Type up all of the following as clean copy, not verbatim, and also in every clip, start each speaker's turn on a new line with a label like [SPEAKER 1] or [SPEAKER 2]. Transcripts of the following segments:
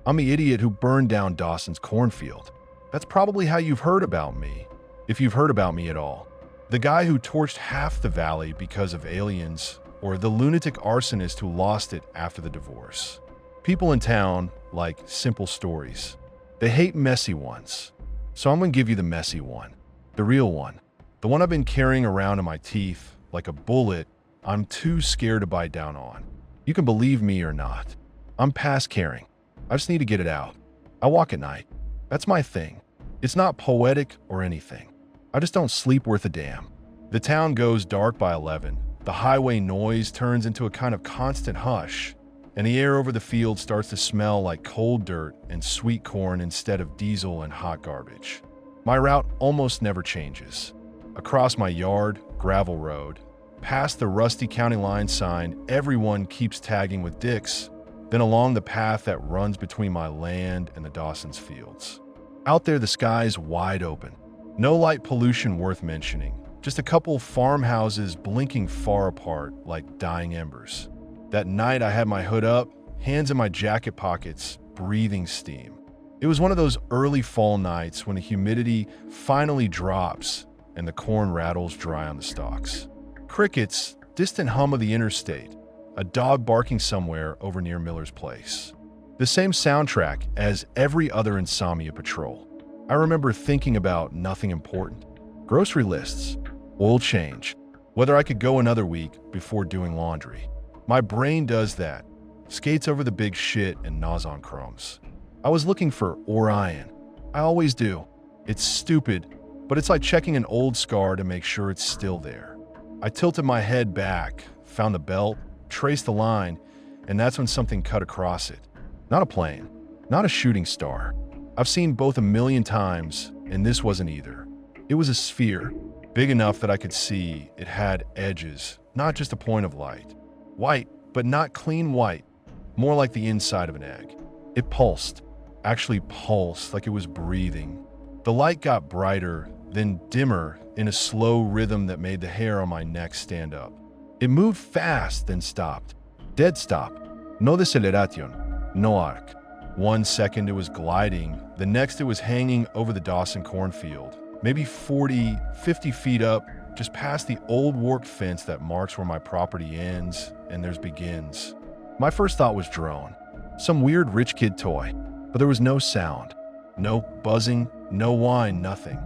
[SPEAKER 1] I'm the idiot who burned down Dawson's cornfield. That's probably how you've heard about me, if you've heard about me at all. The guy who torched half the valley because of aliens, or the lunatic arsonist who lost it after the divorce. People in town like simple stories. They hate messy ones. So I'm gonna give you the messy one. The real one. The one I've been carrying around in my teeth like a bullet I'm too scared to bite down on. You can believe me or not. I'm past caring. I just need to get it out. I walk at night. That's my thing. It's not poetic or anything. I just don't sleep worth a damn. The town goes dark by 11. The highway noise turns into a kind of constant hush, and the air over the field starts to smell like cold dirt and sweet corn instead of diesel and hot garbage. My route almost never changes. Across my yard, gravel road, past the rusty county line sign everyone keeps tagging with dicks, then along the path that runs between my land and the Dawson's fields. Out there, the sky's wide open. No light pollution worth mentioning. Just a couple farmhouses blinking far apart like dying embers. That night I had my hood up, hands in my jacket pockets, breathing steam. It was one of those early fall nights when the humidity finally drops and the corn rattles dry on the stalks. Crickets, distant hum of the interstate, a dog barking somewhere over near Miller's Place. The same soundtrack as every other insomnia patrol. I remember thinking about nothing important. Grocery lists, oil change, whether I could go another week before doing laundry. My brain does that, skates over the big shit and gnaws on crumbs. I was looking for Orion. I always do. It's stupid, but it's like checking an old scar to make sure it's still there. I tilted my head back, found the belt, traced the line, and that's when something cut across it. Not a plane, not a shooting star. I've seen both a million times, and this wasn't either. It was a sphere, big enough that I could see it had edges, not just a point of light. White, but not clean white, more like the inside of an egg. It pulsed, actually pulsed like it was breathing. The light got brighter, then dimmer in a slow rhythm that made the hair on my neck stand up. It moved fast, then stopped. Dead stop. No deceleración, no arc. 1 second it was gliding, the next it was hanging over the Dawson cornfield, maybe 40, 50 feet up, just past the old warped fence that marks where my property ends and theirs begins. My first thought was drone, some weird rich kid toy, but there was no sound, no buzzing, no whine, nothing.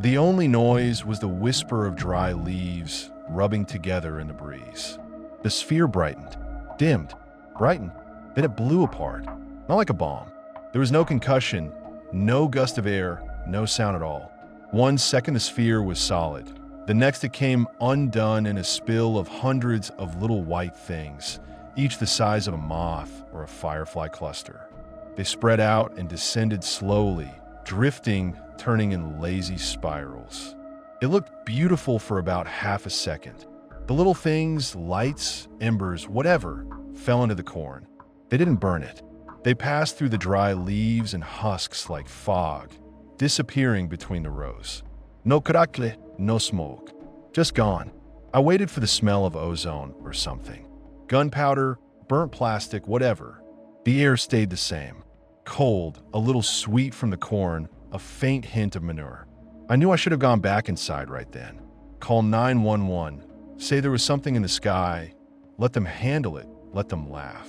[SPEAKER 1] The only noise was the whisper of dry leaves rubbing together in the breeze. The sphere brightened, dimmed, brightened, then it blew apart, not like a bomb. There was no concussion, no gust of air, no sound at all. 1 second the sphere was solid. The next it came undone in a spill of hundreds of little white things, each the size of a moth or a firefly cluster. They spread out and descended slowly, drifting, turning in lazy spirals. It looked beautiful for about half a second. The little things, lights, embers, whatever, fell into the corn. They didn't burn it. They passed through the dry leaves and husks like fog, disappearing between the rows. No crackle, no smoke. Just gone. I waited for the smell of ozone or something. Gunpowder, burnt plastic, whatever. The air stayed the same. Cold, a little sweet from the corn, a faint hint of manure. I knew I should have gone back inside right then. Call 911, say there was something in the sky, let them handle it, let them laugh.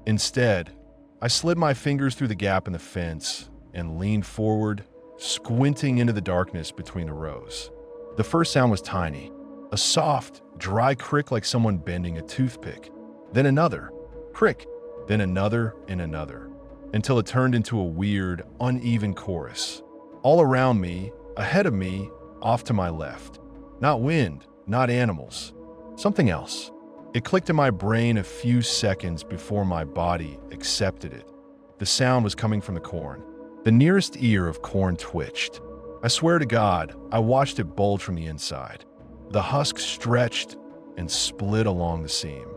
[SPEAKER 1] Instead, I slid my fingers through the gap in the fence and leaned forward, squinting into the darkness between the rows. The first sound was tiny, a soft, dry crick like someone bending a toothpick. Then another crick, then another and another, until it turned into a weird, uneven chorus. All around me, ahead of me, off to my left. Not wind, not animals. Something else. It clicked in my brain a few seconds before my body accepted it. The sound was coming from the corn. The nearest ear of corn twitched. I swear to God, I watched it bulge from the inside. The husk stretched and split along the seam.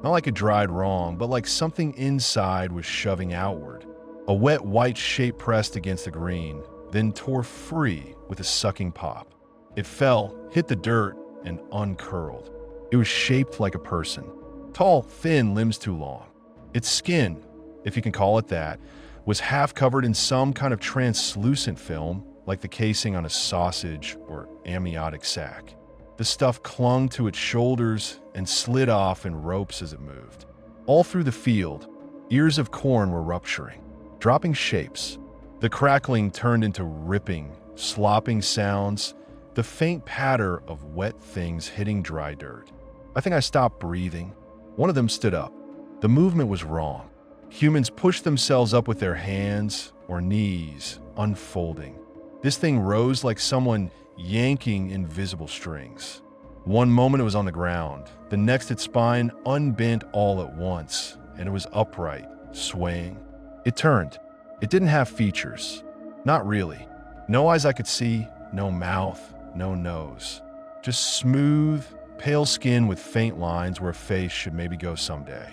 [SPEAKER 1] Not like it dried wrong, but like something inside was shoving outward. A wet white shape pressed against the green, then tore free with a sucking pop. It fell, hit the dirt, and uncurled. It was shaped like a person. Tall, thin, limbs too long. Its skin, if you can call it that, was half covered in some kind of translucent film, like the casing on a sausage or amniotic sac. The stuff clung to its shoulders and slid off in ropes as it moved. All through the field, ears of corn were rupturing, dropping shapes. The crackling turned into ripping, slopping sounds, the faint patter of wet things hitting dry dirt. I think I stopped breathing. One of them stood up. The movement was wrong. Humans pushed themselves up with their hands or knees, unfolding. This thing rose like someone yanking invisible strings. One moment it was on the ground, the next its spine unbent all at once, and it was upright, swaying. It turned. It didn't have features. Not really. No eyes I could see, no mouth, no nose. Just smooth, pale skin with faint lines where a face should maybe go someday.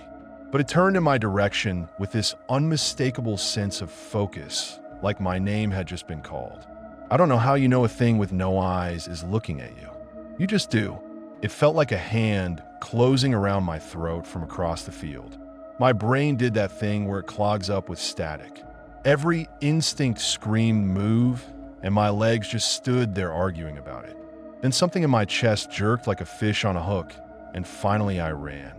[SPEAKER 1] But it turned in my direction with this unmistakable sense of focus, like my name had just been called. I don't know how you know a thing with no eyes is looking at you. You just do. It felt like a hand closing around my throat from across the field. My brain did that thing where it clogs up with static. Every instinct screamed move, and my legs just stood there arguing about it. Then something in my chest jerked like a fish on a hook, and finally I ran.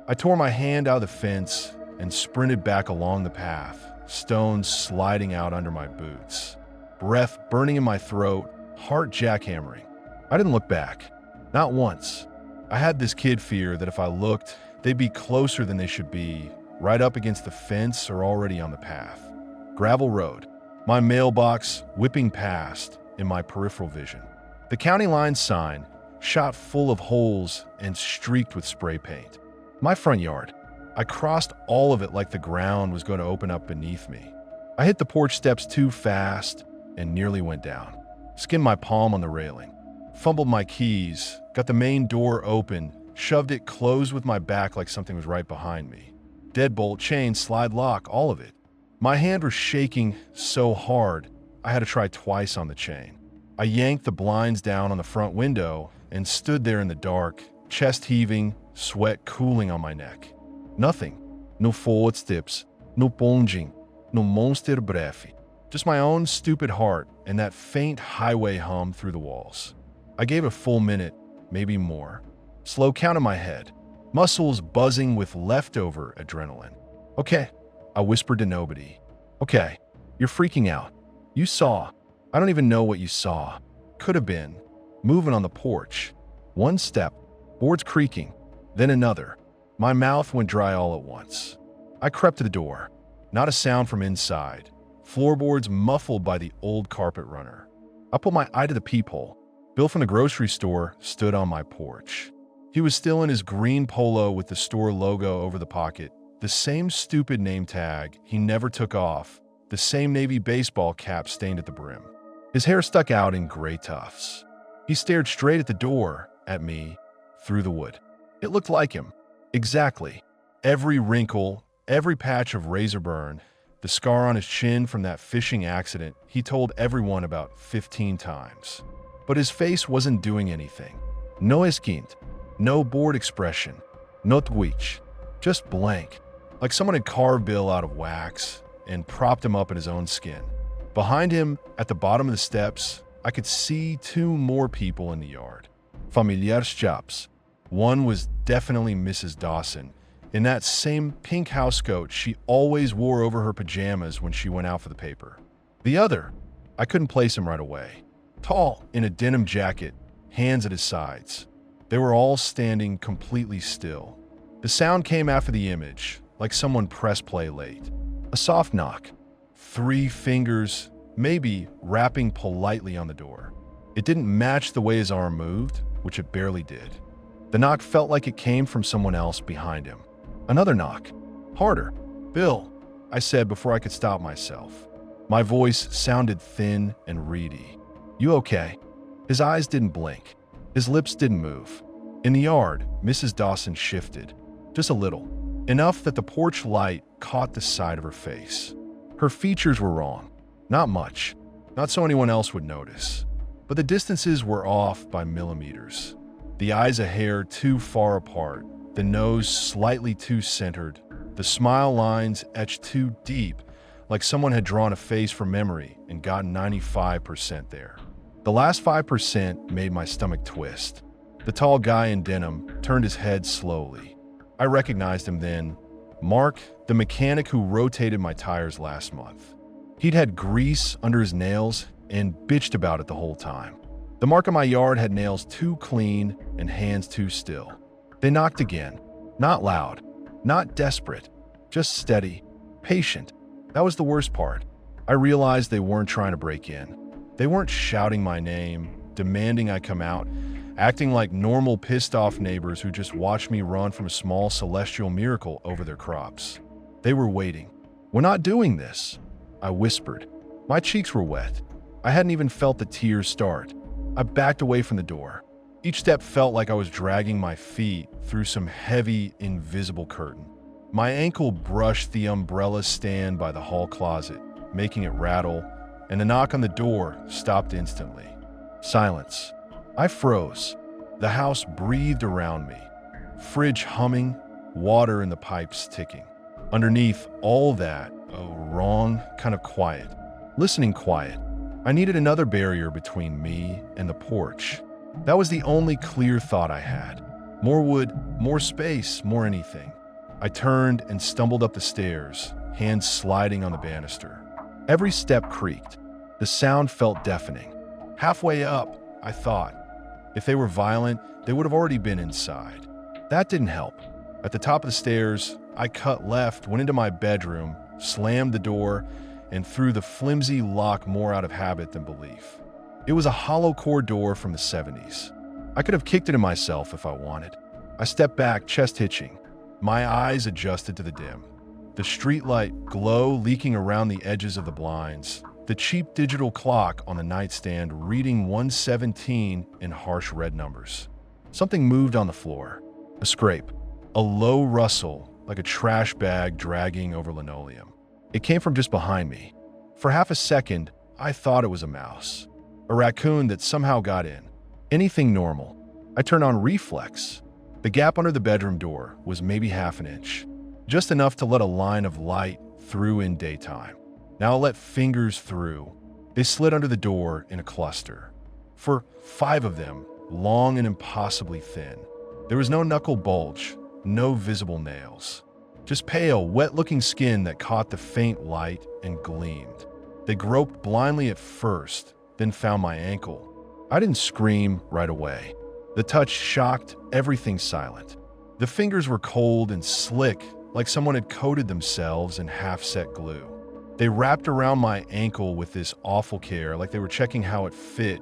[SPEAKER 1] I tore my hand out of the fence and sprinted back along the path, stones sliding out under my boots. Breath burning in my throat, heart jackhammering. I didn't look back. Not once. I had this kid fear that if I looked, they'd be closer than they should be, right up against the fence or already on the path. Gravel road. My mailbox whipping past in my peripheral vision. The county line sign, shot full of holes and streaked with spray paint. My front yard. I crossed all of it like the ground was going to open up beneath me. I hit the porch steps too fast and nearly went down. Skinned my palm on the railing. Fumbled my keys, got the main door open, shoved it closed with my back like something was right behind me. Deadbolt, chain, slide lock, all of it. My hand was shaking so hard, I had to try twice on the chain. I yanked the blinds down on the front window and stood there in the dark, chest heaving, sweat cooling on my neck. Nothing. No footsteps, no plunging, no monster breath. Just my own stupid heart and that faint highway hum through the walls. I gave a full minute, maybe more. Slow count in my head. Muscles buzzing with leftover adrenaline. Okay, I whispered to nobody. Okay, you're freaking out. You saw. I don't even know what you saw. Could have been. Moving on the porch. One step, boards creaking, then another. My mouth went dry all at once. I crept to the door. Not a sound from inside. Floorboards muffled by the old carpet runner. I put my eye to the peephole. Bill from the grocery store stood on my porch. He was still in his green polo with the store logo over the pocket, the same stupid name tag he never took off, the same Navy baseball cap stained at the brim. His hair stuck out in gray tufts. He stared straight at the door, at me, through the wood. It looked like him. Exactly. Every wrinkle, every patch of razor burn, the scar on his chin from that fishing accident he told everyone about 15 times. But his face wasn't doing anything. No esquint, no bored expression, no twitch, just blank, like someone had carved Bill out of wax and propped him up in his own skin. Behind him, at the bottom of the steps, I could see two more people in the yard. Familiares chaps. One was definitely Mrs. Dawson, in that same pink housecoat she always wore over her pajamas when she went out for the paper. The other, I couldn't place him right away. Tall, in a denim jacket, hands at his sides. They were all standing completely still. The sound came after the image, like someone pressed play late. A soft knock. 3 fingers, maybe, rapping politely on the door. It didn't match the way his arm moved, which it barely did. The knock felt like it came from someone else behind him. Another knock. Harder. Bill, I said before I could stop myself. My voice sounded thin and reedy. You okay? His eyes didn't blink. His lips didn't move. In the yard, Mrs. Dawson shifted. Just a little. Enough that the porch light caught the side of her face. Her features were wrong. Not much. Not so anyone else would notice. But the distances were off by millimeters. The eyes a hair too far apart. The nose slightly too centered. The smile lines etched too deep, like someone had drawn a face from memory and gotten 95% there. The last 5% made my stomach twist. The tall guy in denim turned his head slowly. I recognized him then. Mark, the mechanic who rotated my tires last month. He'd had grease under his nails and bitched about it the whole time. The Mark in my yard had nails too clean and hands too still. They knocked again. Not loud, not desperate, just steady, patient. That was the worst part. I realized they weren't trying to break in. They weren't shouting my name, demanding I come out, acting like normal pissed-off neighbors who just watched me run from a small celestial miracle over their crops. They were waiting. "We're not doing this," I whispered. My cheeks were wet. I hadn't even felt the tears start. I backed away from the door. Each step felt like I was dragging my feet through some heavy, invisible curtain. My ankle brushed the umbrella stand by the hall closet, making it rattle, and the knock on the door stopped instantly. Silence. I froze. The house breathed around me. Fridge humming, water in the pipes ticking. Underneath all that, a wrong kind of quiet. Listening quiet. I needed another barrier between me and the porch. That was the only clear thought I had. More wood, more space, more anything. I turned and stumbled up the stairs, hands sliding on the banister. Every step creaked. The sound felt deafening. Halfway up, I thought, if they were violent, they would have already been inside. That didn't help. At the top of the stairs, I cut left, went into my bedroom, slammed the door, and threw the flimsy lock more out of habit than belief. It was a hollow core door from the 70s. I could have kicked it in myself if I wanted. I stepped back, chest hitching. My eyes adjusted to the dim. The streetlight glow leaking around the edges of the blinds. The cheap digital clock on the nightstand reading 1:17 in harsh red numbers. Something moved on the floor. A scrape. A low rustle, like a trash bag dragging over linoleum. It came from just behind me. For half a second, I thought it was a mouse. A raccoon that somehow got in. Anything normal. I turned on reflex. The gap under the bedroom door was maybe half an inch. Just enough to let a line of light through in daytime. Now I'll let fingers through. They slid under the door in a cluster. For 5 of them, long and impossibly thin. There was no knuckle bulge, no visible nails. Just pale, wet-looking skin that caught the faint light and gleamed. They groped blindly at first, then found my ankle. I didn't scream right away. The touch shocked, everything silent. The fingers were cold and slick, like someone had coated themselves in half-set glue. They wrapped around my ankle with this awful care, like they were checking how it fit,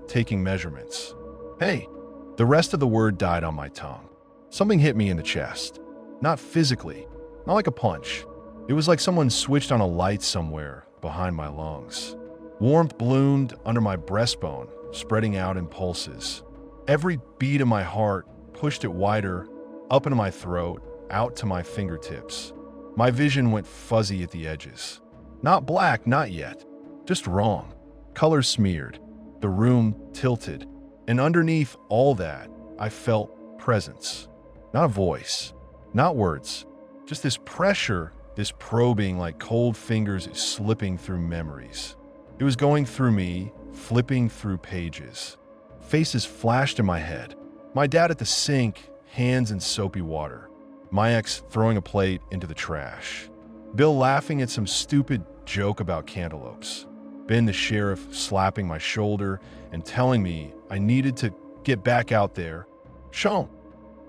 [SPEAKER 1] taking measurements. "Hey!" The rest of the word died on my tongue. Something hit me in the chest. Not physically, not like a punch. It was like someone switched on a light somewhere behind my lungs. Warmth bloomed under my breastbone, spreading out in pulses. Every beat of my heart pushed it wider, up into my throat, out to my fingertips. My vision went fuzzy at the edges. Not black, not yet. Just wrong. Color smeared. The room tilted. And underneath all that, I felt presence. Not a voice. Not words. Just this pressure, this probing like cold fingers slipping through memories. It was going through me, flipping through pages. Faces flashed in my head. My dad at the sink, hands in soapy water. My ex throwing a plate into the trash. Bill laughing at some stupid joke about cantaloupes. Ben the sheriff slapping my shoulder and telling me I needed to get back out there. Sean.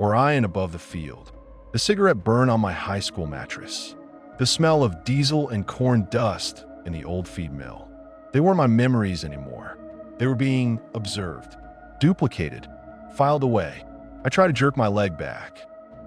[SPEAKER 1] Orion above the field. The cigarette burn on my high school mattress. The smell of diesel and corn dust in the old feed mill. They weren't my memories anymore. They were being observed, duplicated, filed away. I tried to jerk my leg back.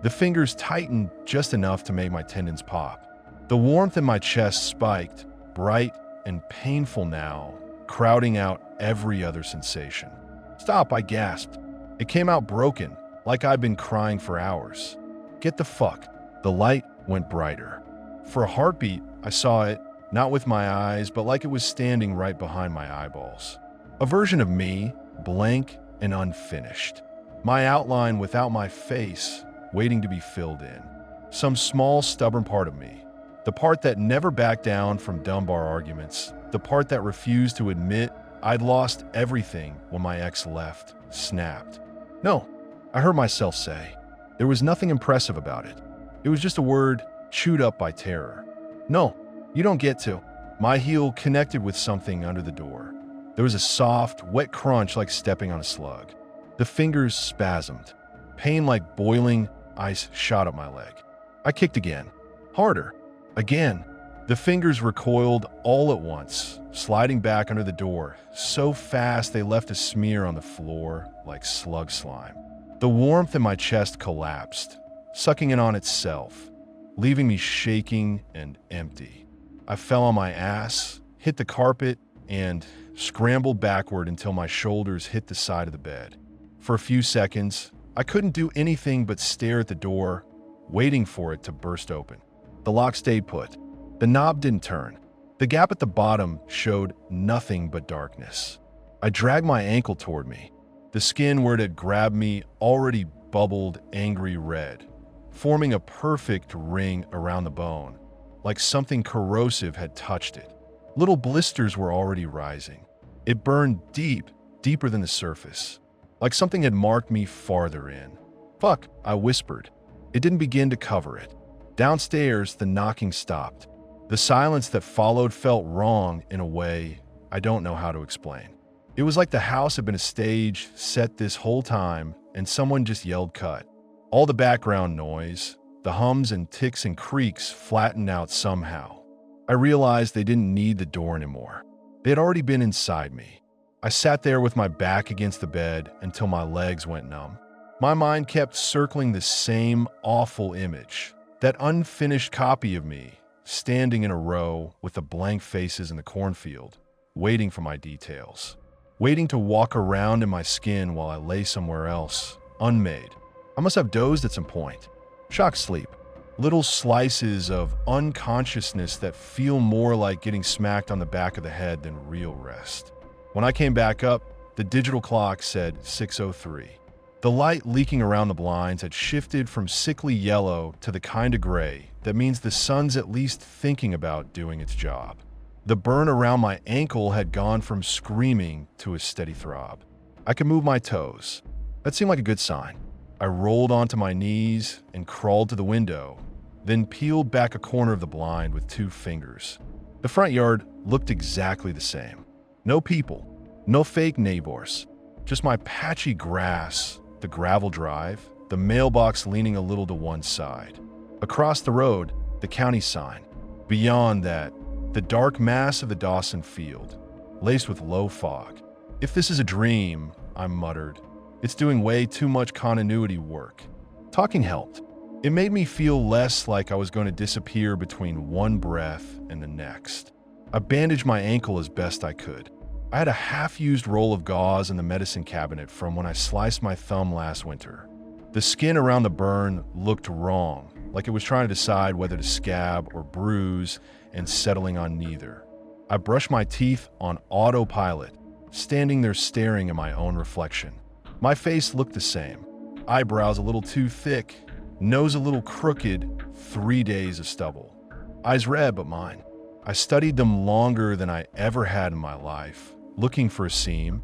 [SPEAKER 1] The fingers tightened just enough to make my tendons pop. The warmth in my chest spiked, bright and painful now, crowding out every other sensation. "Stop," I gasped. It came out broken, like I'd been crying for hours. "Get the fuck." The light went brighter. For a heartbeat, I saw it, not with my eyes, but like it was standing right behind my eyeballs. A version of me, blank and unfinished. My outline without my face, waiting to be filled in. Some small, stubborn part of me, The part that never backed down from dumb bar arguments. The part that refused to admit I'd lost everything when my ex left, snapped. No, I heard myself say. There was nothing impressive about it. It was just a word chewed up by terror. No, you don't get to. My heel connected with something under the door. There was a soft, wet crunch like stepping on a slug. The fingers spasmed. Pain like boiling ice shot up my leg. I kicked again. Harder. Again. The fingers recoiled all at once, sliding back under the door, so fast they left a smear on the floor like slug slime. The warmth in my chest collapsed, sucking in on itself, leaving me shaking and empty. I fell on my ass, hit the carpet, and scrambled backward until my shoulders hit the side of the bed. For a few seconds, I couldn't do anything but stare at the door, waiting for it to burst open. The lock stayed put. The knob didn't turn. The gap at the bottom showed nothing but darkness. I dragged my ankle toward me. The skin where it had grabbed me already bubbled angry red, forming a perfect ring around the bone, like something corrosive had touched it. Little blisters were already rising. It burned deep, deeper than the surface, like something had marked me farther in. Fuck, I whispered. It didn't begin to cover it. Downstairs, the knocking stopped. The silence that followed felt wrong in a way I don't know how to explain. It was like the house had been a stage set this whole time and someone just yelled cut. All the background noise, the hums and ticks and creaks flattened out somehow. I realized they didn't need the door anymore. They had already been inside me. I sat there with my back against the bed until my legs went numb. My mind kept circling the same awful image, that unfinished copy of me, standing in a row with the blank faces in the cornfield, waiting for my details, waiting to walk around in my skin while I lay somewhere else, unmade. I must have dozed at some point. Shock sleep. Little slices of unconsciousness that feel more like getting smacked on the back of the head than real rest. When I came back up, the digital clock said 6:03. The light leaking around the blinds had shifted from sickly yellow to the kind of gray that means the sun's at least thinking about doing its job. The burn around my ankle had gone from screaming to a steady throb. I could move my toes. That seemed like a good sign. I rolled onto my knees and crawled to the window, then peeled back a corner of the blind with 2 fingers. The front yard looked exactly the same. No people, no fake neighbors, just my patchy grass, the gravel drive, the mailbox leaning a little to one side. Across the road, the county sign. Beyond that, the dark mass of the Dawson field, laced with low fog. If this is a dream, I muttered, it's doing way too much continuity work. Talking helped. It made me feel less like I was going to disappear between one breath and the next. I bandaged my ankle as best I could. I had a half-used roll of gauze in the medicine cabinet from when I sliced my thumb last winter. The skin around the burn looked wrong, like it was trying to decide whether to scab or bruise and settling on neither. I brushed my teeth on autopilot, standing there staring at my own reflection. My face looked the same. Eyebrows a little too thick, nose a little crooked, 3 days of stubble. Eyes red but mine. I studied them longer than I ever had in my life, looking for a seam,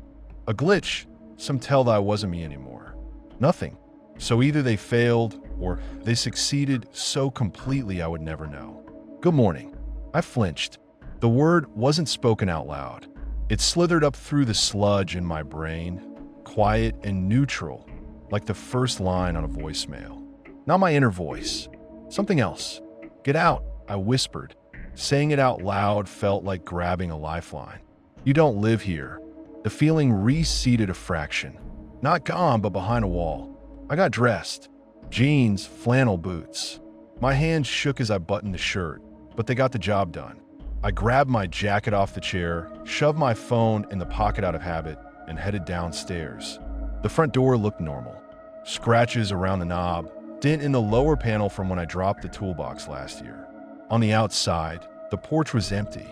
[SPEAKER 1] a glitch, some tell that I wasn't me anymore. Nothing. So either they failed or they succeeded so completely I would never know. Good morning. I flinched. The word wasn't spoken out loud. It slithered up through the sludge in my brain, quiet and neutral, like the first line on a voicemail. Not my inner voice. Something else. Get out, I whispered. Saying it out loud felt like grabbing a lifeline. You don't live here. The feeling receded a fraction. Not gone, but behind a wall. I got dressed. Jeans, flannel boots. My hands shook as I buttoned the shirt, but they got the job done. I grabbed my jacket off the chair, shoved my phone in the pocket out of habit, and headed downstairs. The front door looked normal. Scratches around the knob, dent in the lower panel from when I dropped the toolbox last year. On the outside, the porch was empty.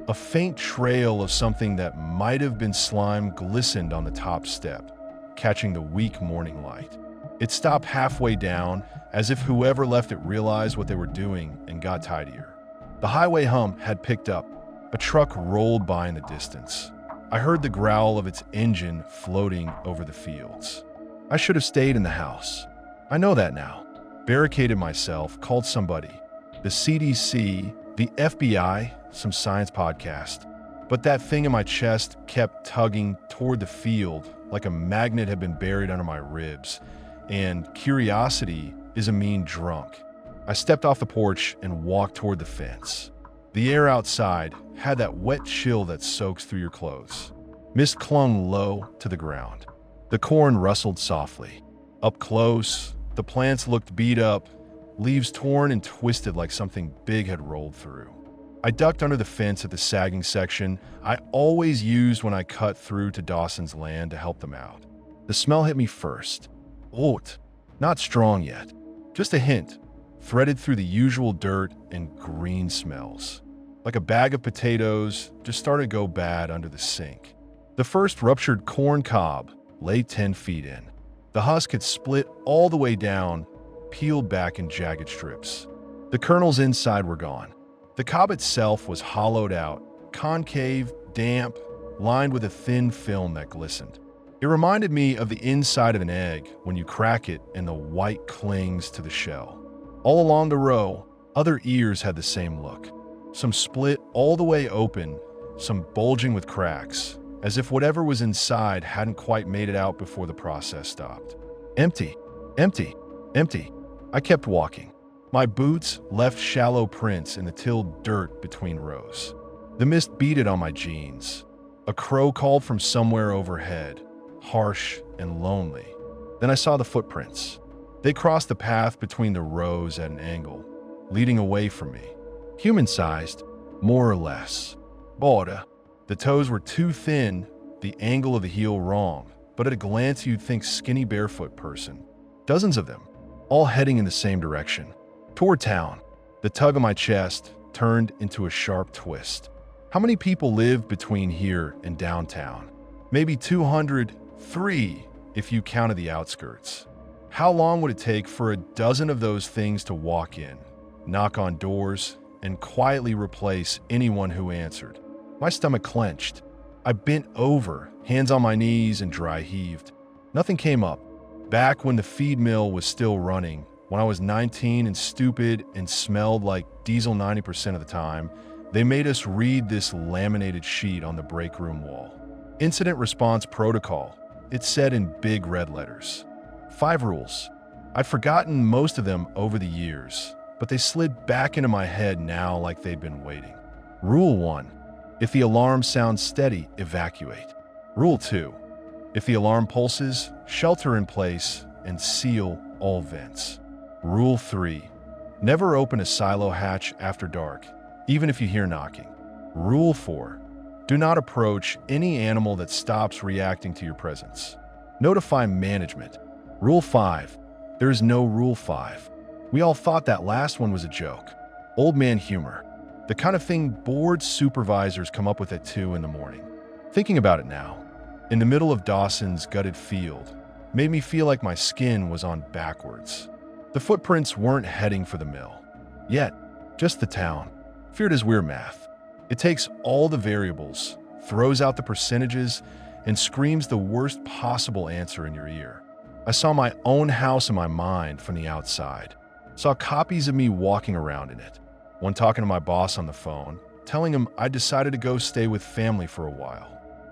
[SPEAKER 1] A faint trail of something that might have been slime glistened on the top step, catching the weak morning light. It stopped halfway down, as if whoever left it realized what they were doing and got tidier. The highway hum had picked up. A truck rolled by in the distance. I heard the growl of its engine floating over the fields. I should have stayed in the house. I know that now. Barricaded myself, called somebody. The CDC, the FBI, some science podcast. But that thing in my chest kept tugging toward the field like a magnet had been buried under my ribs. And curiosity is a mean drunk. I stepped off the porch and walked toward the fence. The air outside had that wet chill that soaks through your clothes. Mist clung low to the ground. The corn rustled softly. Up close, the plants looked beat up, leaves torn and twisted like something big had rolled through. I ducked under the fence at the sagging section I always used when I cut through to Dawson's land to help them out. The smell hit me first. Oat. Not strong yet. Just a hint, threaded through the usual dirt and green smells. Like a bag of potatoes just started to go bad under the sink. The first ruptured corn cob lay 10 feet in. The husk had split all the way down, peeled back in jagged strips. The kernels inside were gone. The cob itself was hollowed out, concave, damp, lined with a thin film that glistened. It reminded me of the inside of an egg when you crack it and the white clings to the shell. All along the row, other ears had the same look. Some split all the way open, some bulging with cracks, as if whatever was inside hadn't quite made it out before the process stopped. Empty, empty, empty. I kept walking. My boots left shallow prints in the tilled dirt between rows. The mist beaded on my jeans. A crow called from somewhere overhead, harsh and lonely. Then I saw the footprints. They crossed the path between the rows at an angle, leading away from me. Human-sized, more or less. Border. The toes were too thin, the angle of the heel wrong, but at a glance you'd think skinny barefoot person. Dozens of them, all heading in the same direction. Toward town. The tug of my chest turned into a sharp twist. How many people live between here and downtown? Maybe 203 if you counted the outskirts. How long would it take for a dozen of those things to walk in, knock on doors, and quietly replace anyone who answered? My stomach clenched. I bent over, hands on my knees, and dry heaved. Nothing came up. Back when the feed mill was still running, when I was 19 and stupid and smelled like diesel 90% of the time, they made us read this laminated sheet on the break room wall. Incident Response Protocol. It said in big red letters. 5 rules. I'd forgotten most of them over the years, but they slid back into my head now like they'd been waiting. Rule 1. If the alarm sounds steady, evacuate. Rule 2. If the alarm pulses, shelter in place and seal all vents. Rule 3. Never open a silo hatch after dark, even if you hear knocking. Rule 4. Do not approach any animal that stops reacting to your presence. Notify management. Rule 5. There is no Rule 5. We all thought that last one was a joke. Old man humor. The kind of thing board supervisors come up with at 2 in the morning. Thinking about it now, in the middle of Dawson's gutted field, made me feel like my skin was on backwards. The footprints weren't heading for the mill. Yet, just the town. Feared is weird math. It takes all the variables, throws out the percentages, and screams the worst possible answer in your ear. I saw my own house in my mind from the outside. Saw copies of me walking around in it. One talking to my boss on the phone, telling him I decided to go stay with family for a while.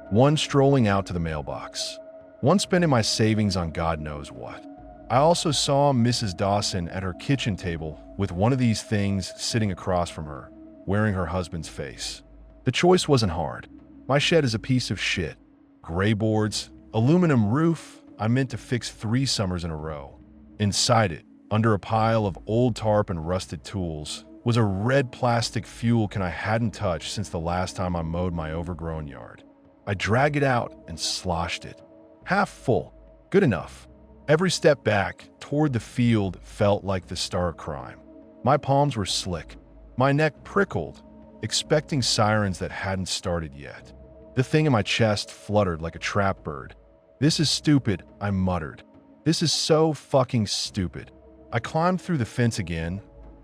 [SPEAKER 1] One strolling out to the mailbox. One spending my savings on God knows what. I also saw Mrs. Dawson at her kitchen table with one of these things sitting across from her, wearing her husband's face. The choice wasn't hard. My shed is a piece of shit. Gray boards, aluminum roof I meant to fix 3 summers in a row. Inside it, under a pile of old tarp and rusted tools, was a red plastic fuel can I hadn't touched since the last time I mowed my overgrown yard. I dragged it out and sloshed it. Half full. Good enough. Every step back toward the field felt like the start of crime. My palms were slick. My neck prickled, expecting sirens that hadn't started yet. The thing in my chest fluttered like a trap bird. This is stupid, I muttered. This is so fucking stupid. I climbed through the fence again,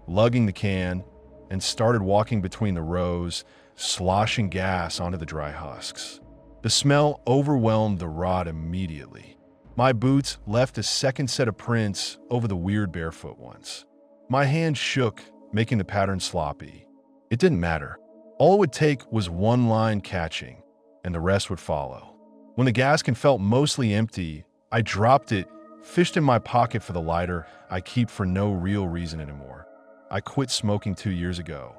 [SPEAKER 1] lugging the can, and started walking between the rows, sloshing gas onto the dry husks. The smell overwhelmed the rod immediately. My boots left a second set of prints over the weird barefoot ones. My hands shook, making the pattern sloppy. It didn't matter. All it would take was one line catching, and the rest would follow. When the gas can felt mostly empty, I dropped it, fished in my pocket for the lighter I keep for no real reason anymore. I quit smoking 2 years ago.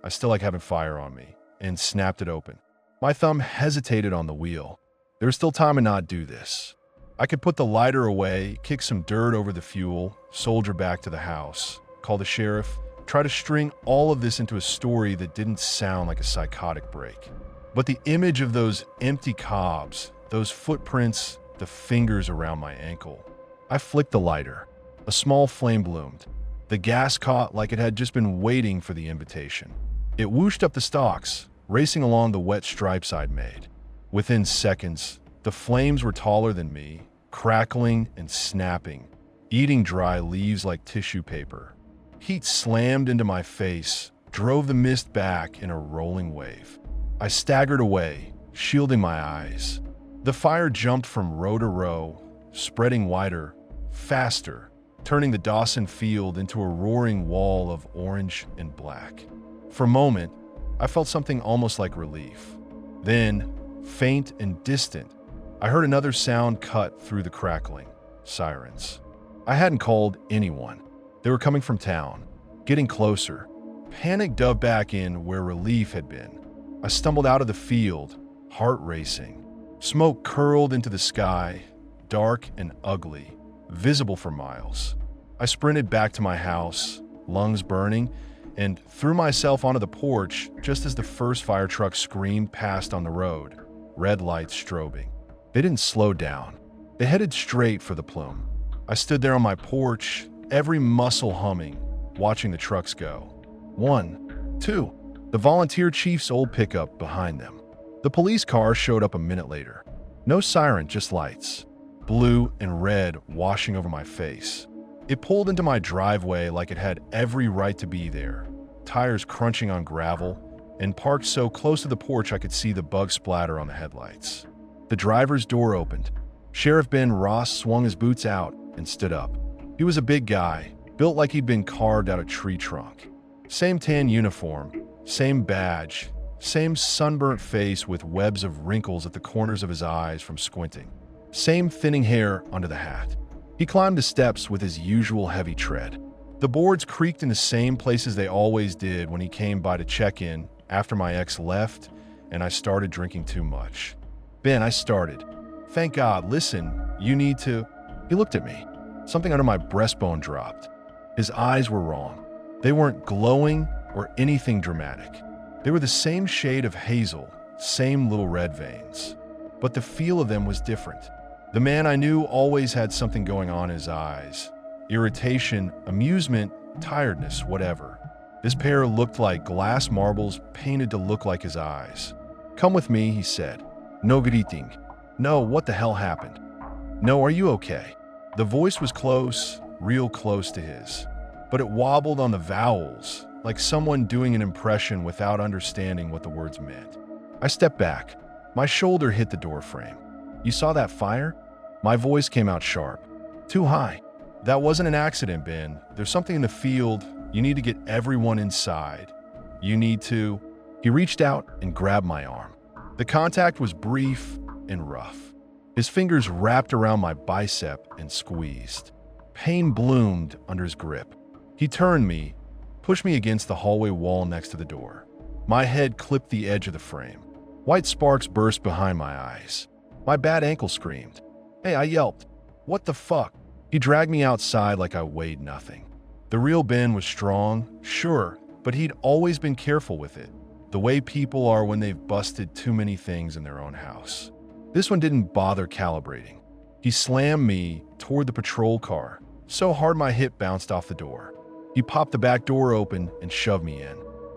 [SPEAKER 1] I still like having fire on me, and snapped it open. My thumb hesitated on the wheel. There was still time to not do this. I could put the lighter away, kick some dirt over the fuel, soldier back to the house, call the sheriff, try to string all of this into a story that didn't sound like a psychotic break. But the image of those empty cobs, those footprints, the fingers around my ankle. I flicked the lighter. A small flame bloomed. The gas caught like it had just been waiting for the invitation. It whooshed up the stalks, racing along the wet stripes I'd made. Within seconds, the flames were taller than me, crackling and snapping, eating dry leaves like tissue paper. Heat slammed into my face, drove the mist back in a rolling wave. I staggered away, shielding my eyes. The fire jumped from row to row, spreading wider, faster, turning the Dawson field into a roaring wall of orange and black. For a moment, I felt something almost like relief. Then, faint and distant, I heard another sound cut through the crackling. Sirens. I hadn't called anyone. They were coming from town, getting closer. Panic dove back in where relief had been. I stumbled out of the field, heart racing. Smoke curled into the sky, dark and ugly, visible for miles. I sprinted back to my house, lungs burning, and threw myself onto the porch just as the first fire truck screamed past on the road, red lights strobing. They didn't slow down. They headed straight for the plume. I stood there on my porch, every muscle humming, watching the trucks go. 1, 2, the volunteer chief's old pickup behind them. The police car showed up a minute later. No siren, just lights. Blue and red washing over my face. It pulled into my driveway like it had every right to be there, tires crunching on gravel, and parked so close to the porch I could see the bug splatter on the headlights. The driver's door opened. Sheriff Ben Ross swung his boots out and stood up. He was a big guy, built like he'd been carved out of tree trunk. Same tan uniform, same badge, same sunburnt face with webs of wrinkles at the corners of his eyes from squinting. Same thinning hair under the hat. He climbed the steps with his usual heavy tread. The boards creaked in the same places they always did when he came by to check in after my ex left and I started drinking too much. Ben, I started. Thank God, listen, you need to... He looked at me. Something under my breastbone dropped. His eyes were wrong. They weren't glowing or anything dramatic. They were the same shade of hazel, same little red veins. But the feel of them was different. The man I knew always had something going on in his eyes. Irritation, amusement, tiredness, whatever. This pair looked like glass marbles painted to look like his eyes. Come with me, he said. No greeting. No, what the hell happened? No, are you okay? The voice was close, real close to his. But it wobbled on the vowels, like someone doing an impression without understanding what the words meant. I stepped back. My shoulder hit the doorframe. You saw that fire? My voice came out sharp. Too high. That wasn't an accident, Ben. There's something in the field. You need to get everyone inside. You need to... He reached out and grabbed my arm. The contact was brief and rough. His fingers wrapped around my bicep and squeezed. Pain bloomed under his grip. He turned me, pushed me against the hallway wall next to the door. My head clipped the edge of the frame. White sparks burst behind my eyes. My bad ankle screamed. Hey, I yelped. What the fuck? He dragged me outside like I weighed nothing. The real Ben was strong, sure, but he'd always been careful with it. The way people are when they've busted too many things in their own house. This one didn't bother calibrating. He slammed me toward the patrol car, so hard my hip bounced off the door. He popped the back door open and shoved me in.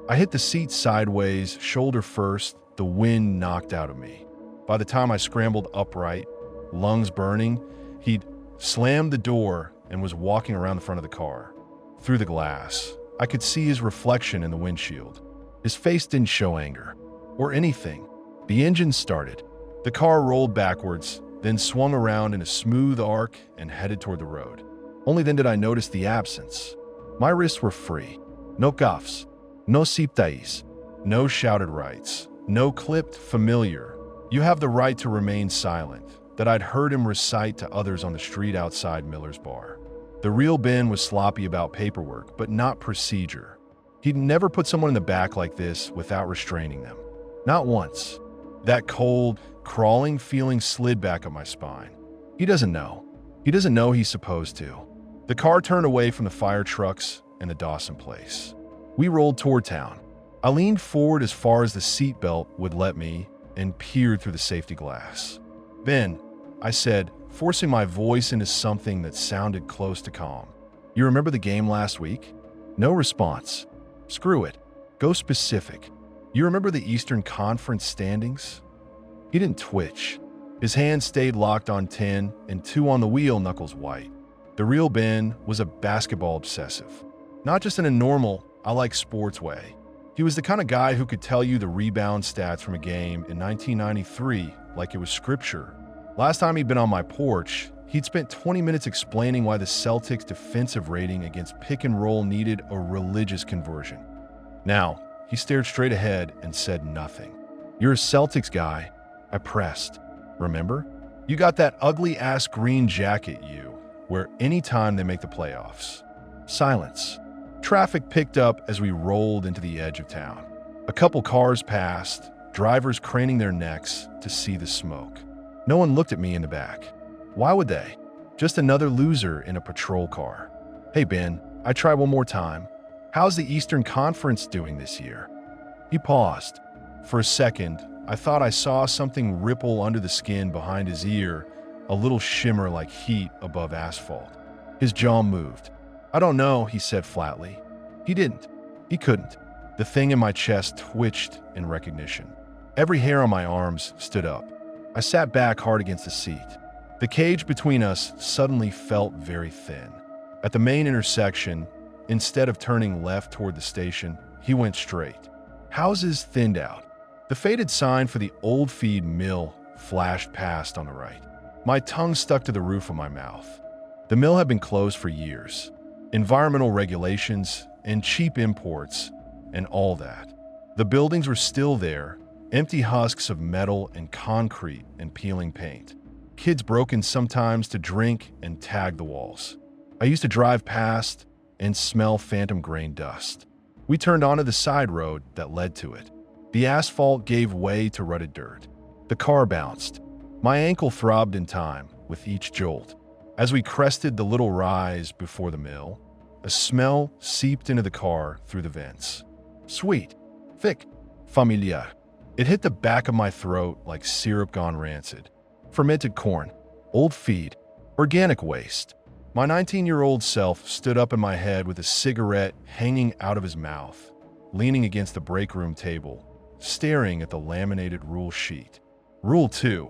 [SPEAKER 1] I hit the seat sideways, shoulder first, the wind knocked out of me. By the time I scrambled upright, lungs burning, he'd slammed the door and was walking around the front of the car. Through the glass, I could see his reflection in the windshield. His face didn't show anger or anything. The engine started. The car rolled backwards, then swung around in a smooth arc and headed toward the road. Only then did I notice the absence. My wrists were free. No cuffs, no nosleep, no shouted rights, no clipped familiar. You have the right to remain silent, that I'd heard him recite to others on the street outside Miller's bar. The real Ben was sloppy about paperwork, but not procedure. He'd never put someone in the back like this without restraining them. Not once. That cold, crawling feeling slid back up my spine. He doesn't know. He doesn't know he's supposed to. The car turned away from the fire trucks and the Dawson place. We rolled toward town. I leaned forward as far as the seatbelt would let me and peered through the safety glass. "Ben," I said, forcing my voice into something that sounded close to calm. "You remember the game last week?" No response. "Screw it. Go specific. You remember the Eastern Conference standings?" He didn't twitch. His hand stayed locked on 10 and 2 on the wheel, knuckles white. The real Ben was a basketball obsessive. Not just in a normal, I like sports way. He was the kind of guy who could tell you the rebound stats from a game in 1993 like it was scripture. Last time he'd been on my porch, he'd spent 20 minutes explaining why the Celtics' defensive rating against pick and roll needed a religious conversion. Now, he stared straight ahead and said nothing. "You're a Celtics guy," I pressed. "Remember? You got that ugly-ass green jacket you wear anytime they make the playoffs." Silence. Traffic picked up as we rolled into the edge of town. A couple cars passed, drivers craning their necks to see the smoke. No one looked at me in the back. Why would they? Just another loser in a patrol car. "Hey Ben," I tried one more time. "How's the Eastern Conference doing this year?" He paused. For a second, I thought I saw something ripple under the skin behind his ear, a little shimmer like heat above asphalt. His jaw moved. "I don't know," he said flatly. He didn't. He couldn't. The thing in my chest twitched in recognition. Every hair on my arms stood up. I sat back hard against the seat. The cage between us suddenly felt very thin. At the main intersection, instead of turning left toward the station, he went straight. Houses thinned out. The faded sign for the old feed mill flashed past on the right. My tongue stuck to the roof of my mouth. The mill had been closed for years. Environmental regulations and cheap imports and all that. The buildings were still there, empty husks of metal and concrete and peeling paint. Kids broke in sometimes to drink and tag the walls. I used to drive past and smell phantom grain dust. We turned onto the side road that led to it. The asphalt gave way to rutted dirt. The car bounced. My ankle throbbed in time with each jolt. As we crested the little rise before the mill, a smell seeped into the car through the vents. Sweet, thick, familiar. It hit the back of my throat like syrup gone rancid. Fermented corn, old feed, organic waste. My 19-year-old self stood up in my head with a cigarette hanging out of his mouth, leaning against the break room table, staring at the laminated rule sheet. Rule 2.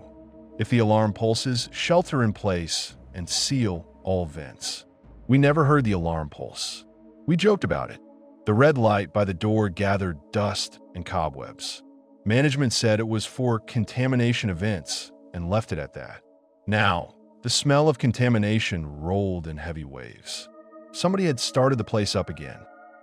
[SPEAKER 1] If the alarm pulses, shelter in place and seal all vents. We never heard the alarm pulse. We joked about it. The red light by the door gathered dust and cobwebs. Management said it was for contamination events and left it at that. Now, the smell of contamination rolled in heavy waves. Somebody had started the place up again.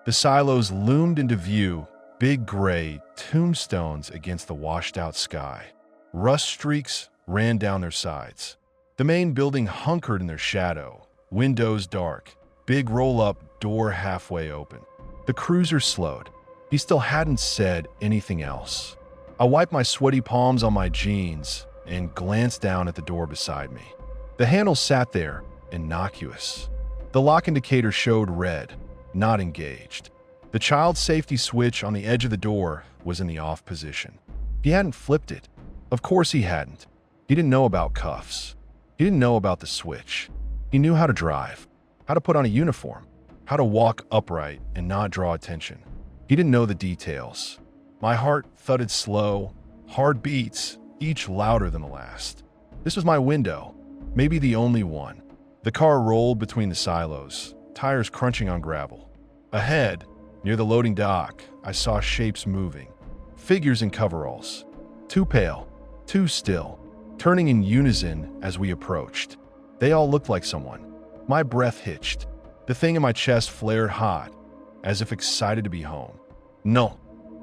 [SPEAKER 1] The silos loomed into view, big gray tombstones against the washed-out sky. Rust streaks ran down their sides. The main building hunkered in their shadow, windows dark, big roll-up door halfway open. The cruiser slowed. He still hadn't said anything else. I wiped my sweaty palms on my jeans and glanced down at the door beside me. The handle sat there, innocuous. The lock indicator showed red, not engaged. The child safety switch on the edge of the door was in the off position. He hadn't flipped it. Of course he hadn't. He didn't know about cuffs. He didn't know about the switch. He knew how to drive, how to put on a uniform, how to walk upright and not draw attention. He didn't know the details. My heart thudded slow, hard beats, each louder than the last. This was my window, maybe the only one. The car rolled between the silos, tires crunching on gravel. Ahead, Near the loading dock, I saw shapes moving. Figures in coveralls. Too pale, too still, turning in unison as we approached. They all looked like someone. My breath hitched. The thing in my chest flared hot, as if excited to be home. No,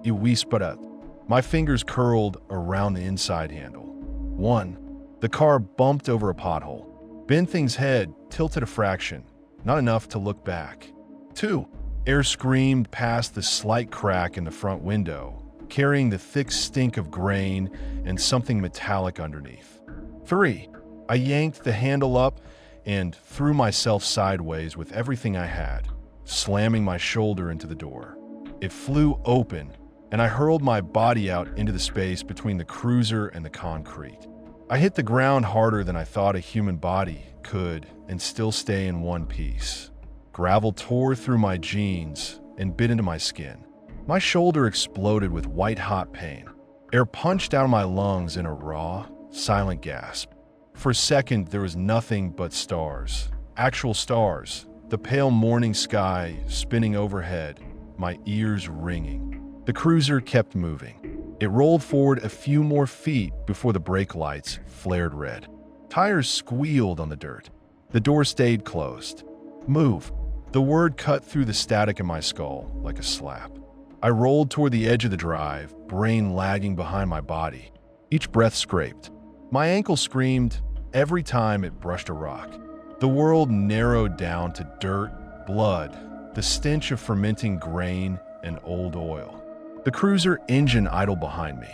[SPEAKER 1] I whispered. My fingers curled around the inside handle. 1. The car bumped over a pothole. Benthing's head tilted a fraction, not enough to look back. 2. Air screamed past the slight crack in the front window, carrying the thick stink of grain and something metallic underneath. 3. I yanked the handle up and threw myself sideways with everything I had, slamming my shoulder into the door. It flew open, and I hurled my body out into the space between the cruiser and the concrete. I hit the ground harder than I thought a human body could and still stay in one piece. Gravel tore through my jeans and bit into my skin. My shoulder exploded with white-hot pain. Air punched out of my lungs in a raw, silent gasp. For a second, there was nothing but stars. Actual stars. The pale morning sky spinning overhead, my ears ringing. The cruiser kept moving. It rolled forward a few more feet before the brake lights flared red. Tires squealed on the dirt. The door stayed closed. Move. The word cut through the static in my skull like a slap. I rolled toward the edge of the drive, brain lagging behind my body. Each breath scraped. My ankle screamed every time it brushed a rock. The world narrowed down to dirt, blood, the stench of fermenting grain and old oil. The cruiser engine idled behind me.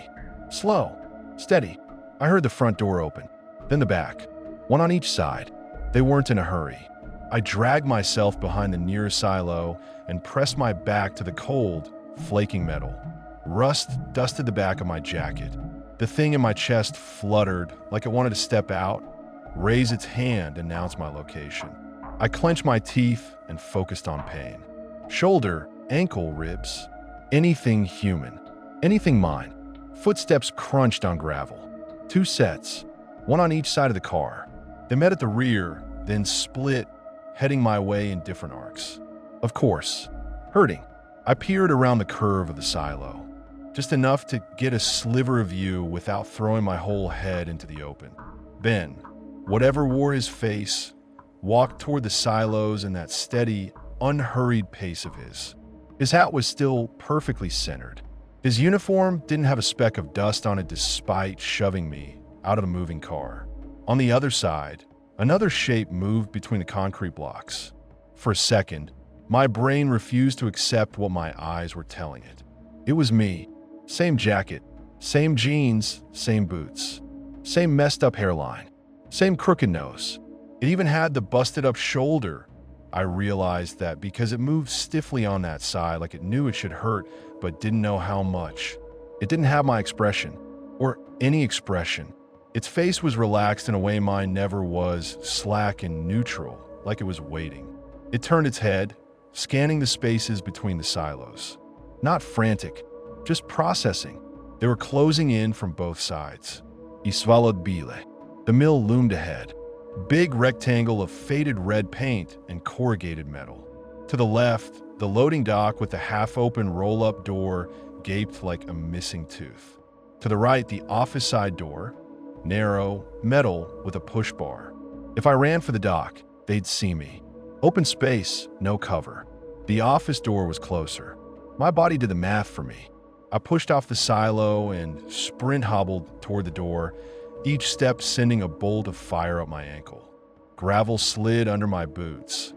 [SPEAKER 1] Slow, steady. I heard the front door open, then the back, one on each side. They weren't in a hurry. I dragged myself behind the nearest silo and pressed my back to the cold, flaking metal. Rust dusted the back of my jacket. The thing in my chest fluttered like it wanted to step out, raise its hand, announce my location. I clenched my teeth and focused on pain. Shoulder, ankle, ribs. Anything human. Anything mine. Footsteps crunched on gravel. 2 sets, one on each side of the car. They met at the rear, then split, heading my way in different arcs. Of course, hurting. I peered around the curve of the silo, just enough to get a sliver of view without throwing my whole head into the open. Ben, whatever wore his face, walked toward the silos in that steady, unhurried pace of his. His hat was still perfectly centered. His uniform didn't have a speck of dust on it despite shoving me out of the moving car. On the other side, another shape moved between the concrete blocks. For a second, my brain refused to accept what my eyes were telling it. It was me. Same jacket, same jeans, same boots, same messed up hairline, same crooked nose. It even had the busted up shoulder. I realized that because it moved stiffly on that side like it knew it should hurt but didn't know how much. It didn't have my expression, or any expression. Its face was relaxed in a way mine never was, slack and neutral, like it was waiting. It turned its head, scanning the spaces between the silos. Not frantic, just processing. They were closing in from both sides. I swallowed bile. The mill loomed ahead. Big rectangle of faded red paint and corrugated metal. To the left, the loading dock with the half-open roll-up door gaped like a missing tooth. To the right, the office side door, narrow, metal with a push bar. If I ran for the dock, they'd see me. Open space, no cover. The office door was closer. My body did the math for me. I pushed off the silo and sprint hobbled toward the door, each step sending a bolt of fire up my ankle. Gravel slid under my boots.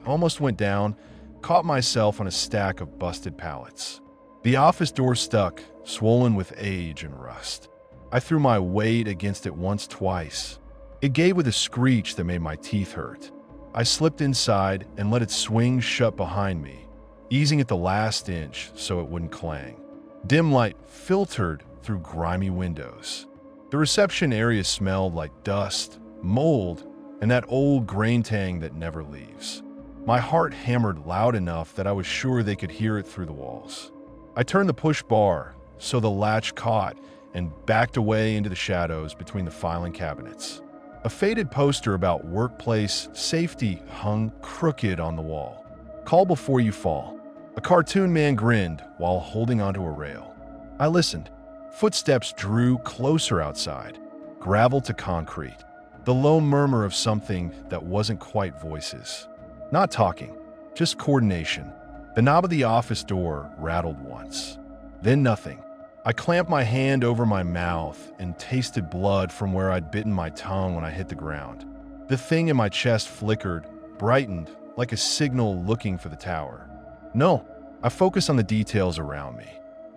[SPEAKER 1] I almost went down, caught myself on a stack of busted pallets. The office door stuck, swollen with age and rust. I threw my weight against it once, twice. It gave with a screech that made my teeth hurt. I slipped inside and let it swing shut behind me, easing at the last inch so it wouldn't clang. Dim light filtered through grimy windows. The reception area smelled like dust, mold, and that old grain tang that never leaves. My heart hammered loud enough that I was sure they could hear it through the walls. I turned the push bar so the latch caught and backed away into the shadows between the filing cabinets. A faded poster about workplace safety hung crooked on the wall. Call before you fall. A cartoon man grinned while holding onto a rail. I listened. Footsteps drew closer outside, gravel to concrete. The low murmur of something that wasn't quite voices. Not talking, just coordination. The knob of the office door rattled once. Then nothing. I clamped my hand over my mouth and tasted blood from where I'd bitten my tongue when I hit the ground. The thing in my chest flickered, brightened, like a signal looking for the tower. No, I focused on the details around me.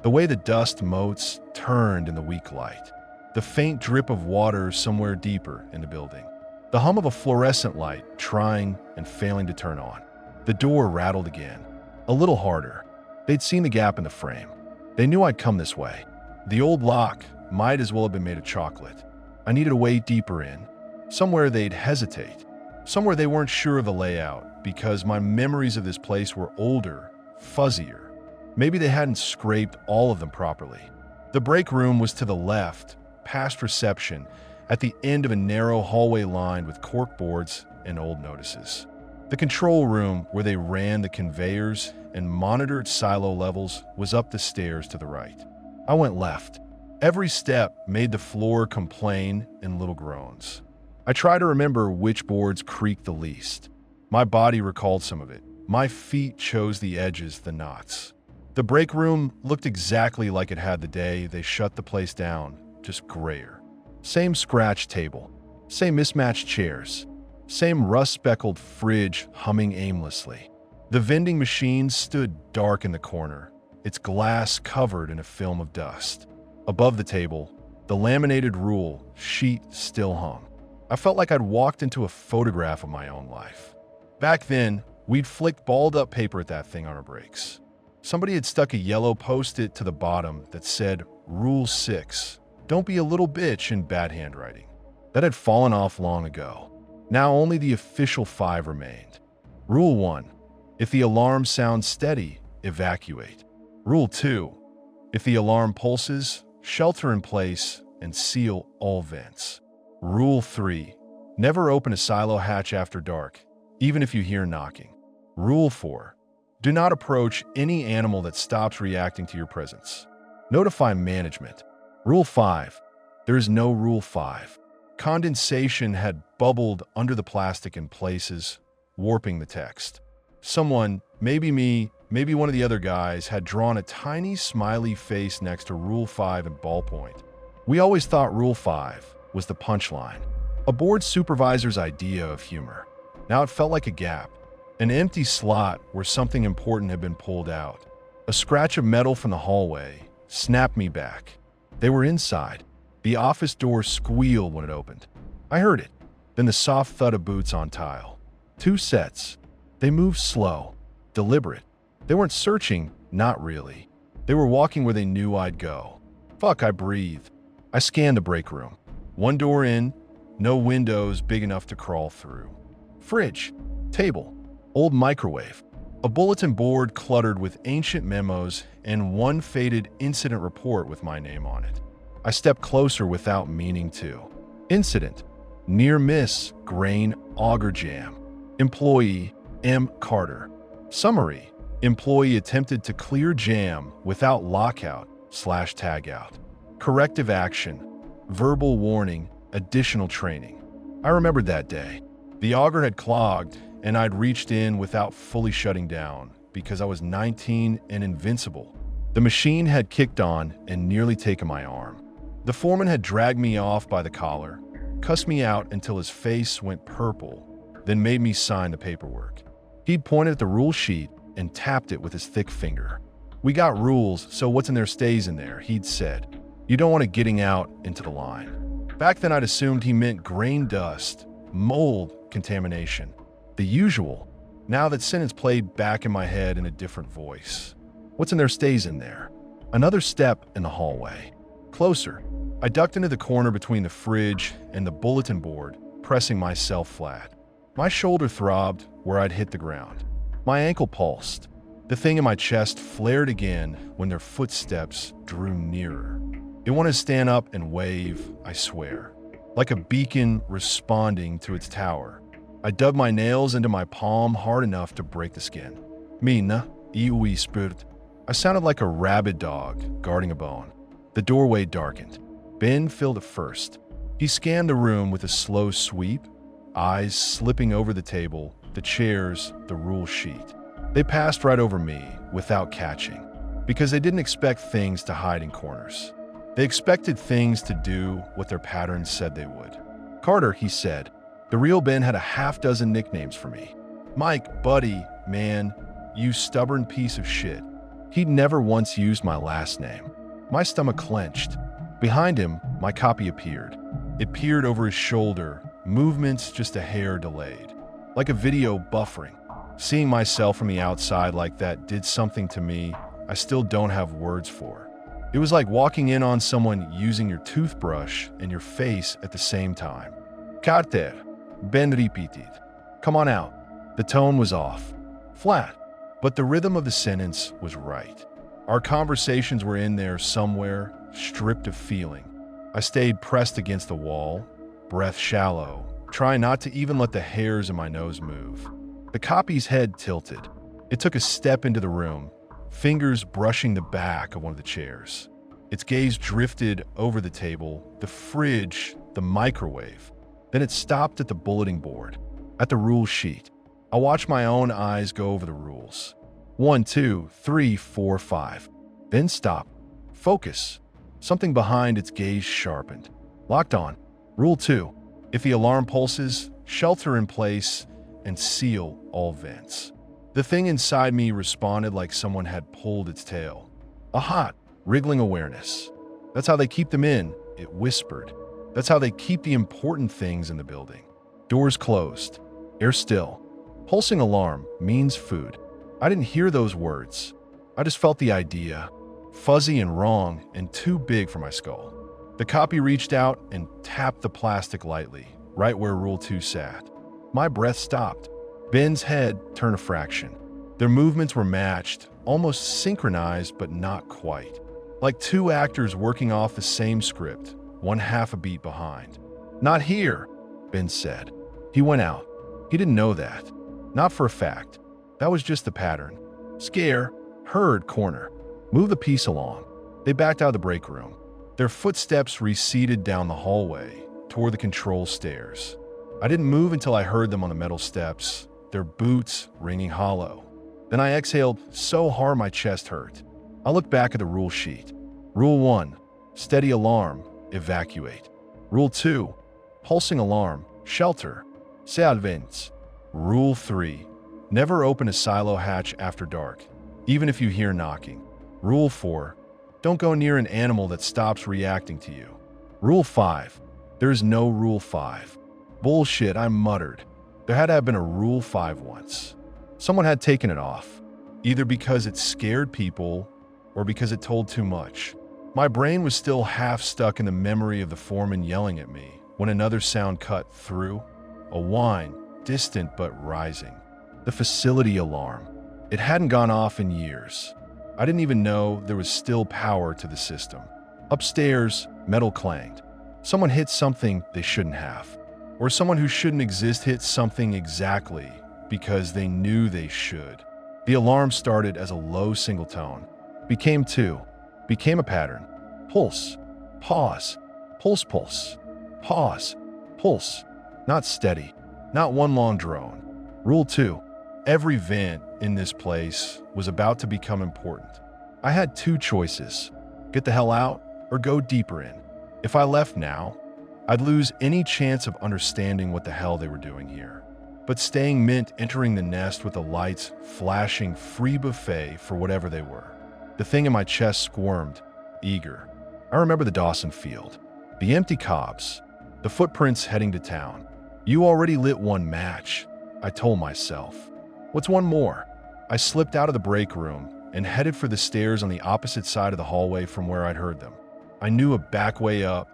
[SPEAKER 1] The way the dust motes turned in the weak light. The faint drip of water somewhere deeper in the building. The hum of a fluorescent light trying and failing to turn on. The door rattled again, a little harder. They'd seen the gap in the frame. They knew I'd come this way. The old lock might as well have been made of chocolate. I needed a way deeper in, somewhere they'd hesitate, somewhere they weren't sure of the layout because my memories of this place were older, fuzzier. Maybe they hadn't scraped all of them properly. The break room was to the left, past reception, at the end of a narrow hallway lined with corkboards and old notices. The control room, where they ran the conveyors and monitored silo levels, was up the stairs to the right. I went left. Every step made the floor complain in little groans. I tried to remember which boards creaked the least. My body recalled some of it. My feet chose the edges, the knots. The break room looked exactly like it had the day they shut the place down, just grayer. Same scratch table, same mismatched chairs, same rust-speckled fridge humming aimlessly. The vending machine stood dark in the corner, its glass covered in a film of dust. Above the table, the laminated rule sheet still hung. I felt like I'd walked into a photograph of my own life. Back then, we'd flicked balled-up paper at that thing on our breaks. Somebody had stuck a yellow post-it to the bottom that said, Rule 6, don't be a little bitch, in bad handwriting. That had fallen off long ago. Now only the official 5 remained. Rule 1, if the alarm sounds steady, evacuate. Rule 2, if the alarm pulses, shelter in place and seal all vents. Rule 3, never open a silo hatch after dark, even if you hear knocking. Rule 4, do not approach any animal that stops reacting to your presence. Notify management. Rule 5, there is no Rule 5. Condensation had bubbled under the plastic in places, warping the text. Someone, maybe me, maybe one of the other guys, had drawn a tiny smiley face next to Rule 5 in ballpoint. We always thought Rule 5 was the punchline, a board supervisor's idea of humor. Now it felt like a gap, an empty slot where something important had been pulled out. A scratch of metal from the hallway snapped me back. They were inside. The office door squealed when it opened. I heard it, then the soft thud of boots on tile. 2 sets. They moved slow, deliberate. They weren't searching, not really. They were walking where they knew I'd go. Fuck, I breathed. I scanned the break room. 1 door in, no windows big enough to crawl through. Fridge, table, old microwave, a bulletin board cluttered with ancient memos and 1 faded incident report with my name on it. I stepped closer without meaning to. Incident, near miss, grain auger jam. Employee, M. Carter. Summary, employee attempted to clear jam without lockout/tagout. Corrective action, verbal warning, additional training. I remembered that day. The auger had clogged, and I'd reached in without fully shutting down because I was 19 and invincible. The machine had kicked on and nearly taken my arm. The foreman had dragged me off by the collar, cussed me out until his face went purple, then made me sign the paperwork. He'd pointed at the rule sheet and tapped it with his thick finger. We got rules, so what's in there stays in there, he'd said. You don't want it getting out into the line. Back then I'd assumed he meant grain dust, mold contamination. The usual. Now that sentence played back in my head in a different voice. What's in there stays in there. Another step in the hallway. Closer. I ducked into the corner between the fridge and the bulletin board, pressing myself flat. My shoulder throbbed where I'd hit the ground. My ankle pulsed. The thing in my chest flared again when their footsteps drew nearer. It wanted to stand up and wave, I swear, like a beacon responding to its tower. I dug my nails into my palm hard enough to break the skin. Mina, Ich whispered. I sounded like a rabid dog guarding a bone. The doorway darkened. Ben filled it first. He scanned the room with a slow sweep, eyes slipping over the table, the chairs, the rule sheet. They passed right over me without catching, because they didn't expect things to hide in corners. They expected things to do what their patterns said they would. Carter, he said. The real Ben had a half-dozen nicknames for me. Mike, Buddy, Man, you stubborn piece of shit. He'd never once used my last name. My stomach clenched. Behind him, my copy appeared. It peered over his shoulder, movements just a hair delayed. Like a video buffering. Seeing myself from the outside like that did something to me I still don't have words for. It was like walking in on someone using your toothbrush and your face at the same time. Carter, Ben repeated. Come on out. The tone was off. Flat. But the rhythm of the sentence was right. Our conversations were in there somewhere, stripped of feeling. I stayed pressed against the wall, breath shallow, trying not to even let the hairs in my nose move. The copy's head tilted. It took a step into the room, fingers brushing the back of one of the chairs. Its gaze drifted over the table, the fridge, the microwave. Then it stopped at the bulletin board, at the rule sheet. I watched my own eyes go over the rules. 1, 2, 3, 4, 5. Then stop. Focus. Something behind its gaze sharpened. Locked on. Rule 2. If the alarm pulses, shelter in place and seal all vents. The thing inside me responded like someone had pulled its tail. A hot, wriggling awareness. That's how they keep them in, it whispered. That's how they keep the important things in the building. Doors closed. Air still. Pulsing alarm means food. I didn't hear those words. I just felt the idea. Fuzzy and wrong and too big for my skull. The copy reached out and tapped the plastic lightly, right where Rule 2 sat. My breath stopped. Ben's head turned a fraction. Their movements were matched, almost synchronized, but not quite. Like two actors working off the same script, one half a beat behind. Not here, Ben said. He went out. He didn't know that. Not for a fact. That was just the pattern. Scare, heard, corner. Move the piece along. They backed out of the break room. Their footsteps receded down the hallway, toward the control stairs. I didn't move until I heard them on the metal steps, their boots ringing hollow. Then I exhaled so hard my chest hurt. I looked back at the rule sheet. Rule 1, steady alarm, evacuate. Rule 2, pulsing alarm, shelter, salvents. Rule 3, never open a silo hatch after dark, even if you hear knocking. Rule 4, don't go near an animal that stops reacting to you. Rule 5, there's no Rule 5. Bullshit, I muttered. There had to have been a Rule 5 once. Someone had taken it off, either because it scared people or because it told too much. My brain was still half stuck in the memory of the foreman yelling at me when another sound cut through. A whine, distant but rising. The facility alarm. It hadn't gone off in years. I didn't even know there was still power to the system. Upstairs, metal clanged. Someone hit something they shouldn't have. Or someone who shouldn't exist hit something exactly because they knew they should. The alarm started as a low single tone. Became 2. Became a pattern. Pulse. Pause. Pulse, pulse. Pause. Pulse. Not steady. Not one long drone. Rule 2. Every vent in this place was about to become important. I had 2 choices. Get the hell out or go deeper in. If I left now, I'd lose any chance of understanding what the hell they were doing here. But staying meant entering the nest with the lights flashing free buffet for whatever they were. The thing in my chest squirmed, eager. I remember the Dawson field, the empty cobs, the footprints heading to town. You already lit one match, I told myself. What's one more? I slipped out of the break room and headed for the stairs on the opposite side of the hallway from where I'd heard them. I knew a back way up,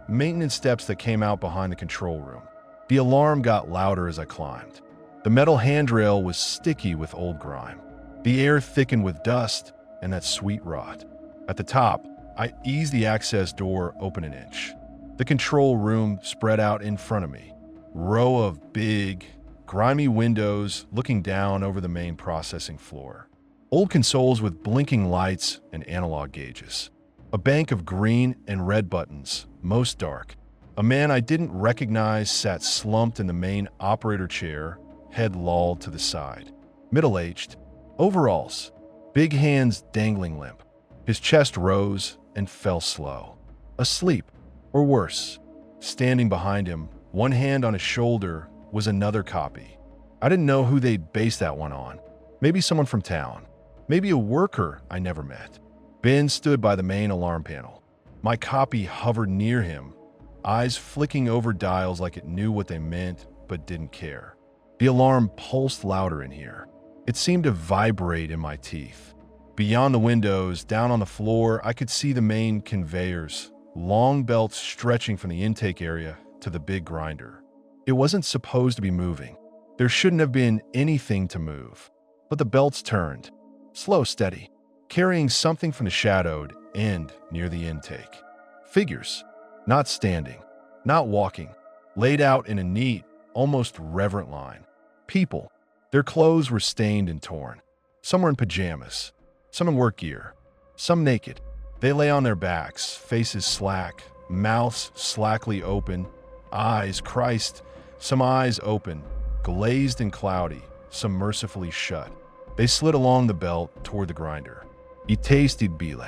[SPEAKER 1] maintenance steps that came out behind the control room. The alarm got louder as I climbed. The metal handrail was sticky with old grime. The air thickened with dust and that sweet rot. At the top, I eased the access door open an inch. The control room spread out in front of me. Row of big, grimy windows looking down over the main processing floor. Old consoles with blinking lights and analog gauges. A bank of green and red buttons, most dark. A man I didn't recognize sat slumped in the main operator chair, head lolled to the side. Middle-aged, overalls, big hands dangling limp. His chest rose and fell slow. Asleep, or worse. Standing behind him, one hand on his shoulder, was another copy. I didn't know who they'd based that one on. Maybe someone from town. Maybe a worker I never met. Ben stood by the main alarm panel. My copy hovered near him, eyes flicking over dials like it knew what they meant but didn't care. The alarm pulsed louder in here. It seemed to vibrate in my teeth. Beyond the windows, down on the floor, I could see the main conveyors, long belts stretching from the intake area to the big grinder. It wasn't supposed to be moving. There shouldn't have been anything to move. But the belts turned, slow, steady, carrying something from the shadowed end near the intake. Figures, not standing, not walking, laid out in a neat, almost reverent line. People, their clothes were stained and torn. Some were in pajamas, some in work gear, some naked. They lay on their backs, faces slack, mouths slackly open, eyes, Christ, some eyes open, glazed and cloudy, some mercifully shut. They slid along the belt toward the grinder. It tasted bile.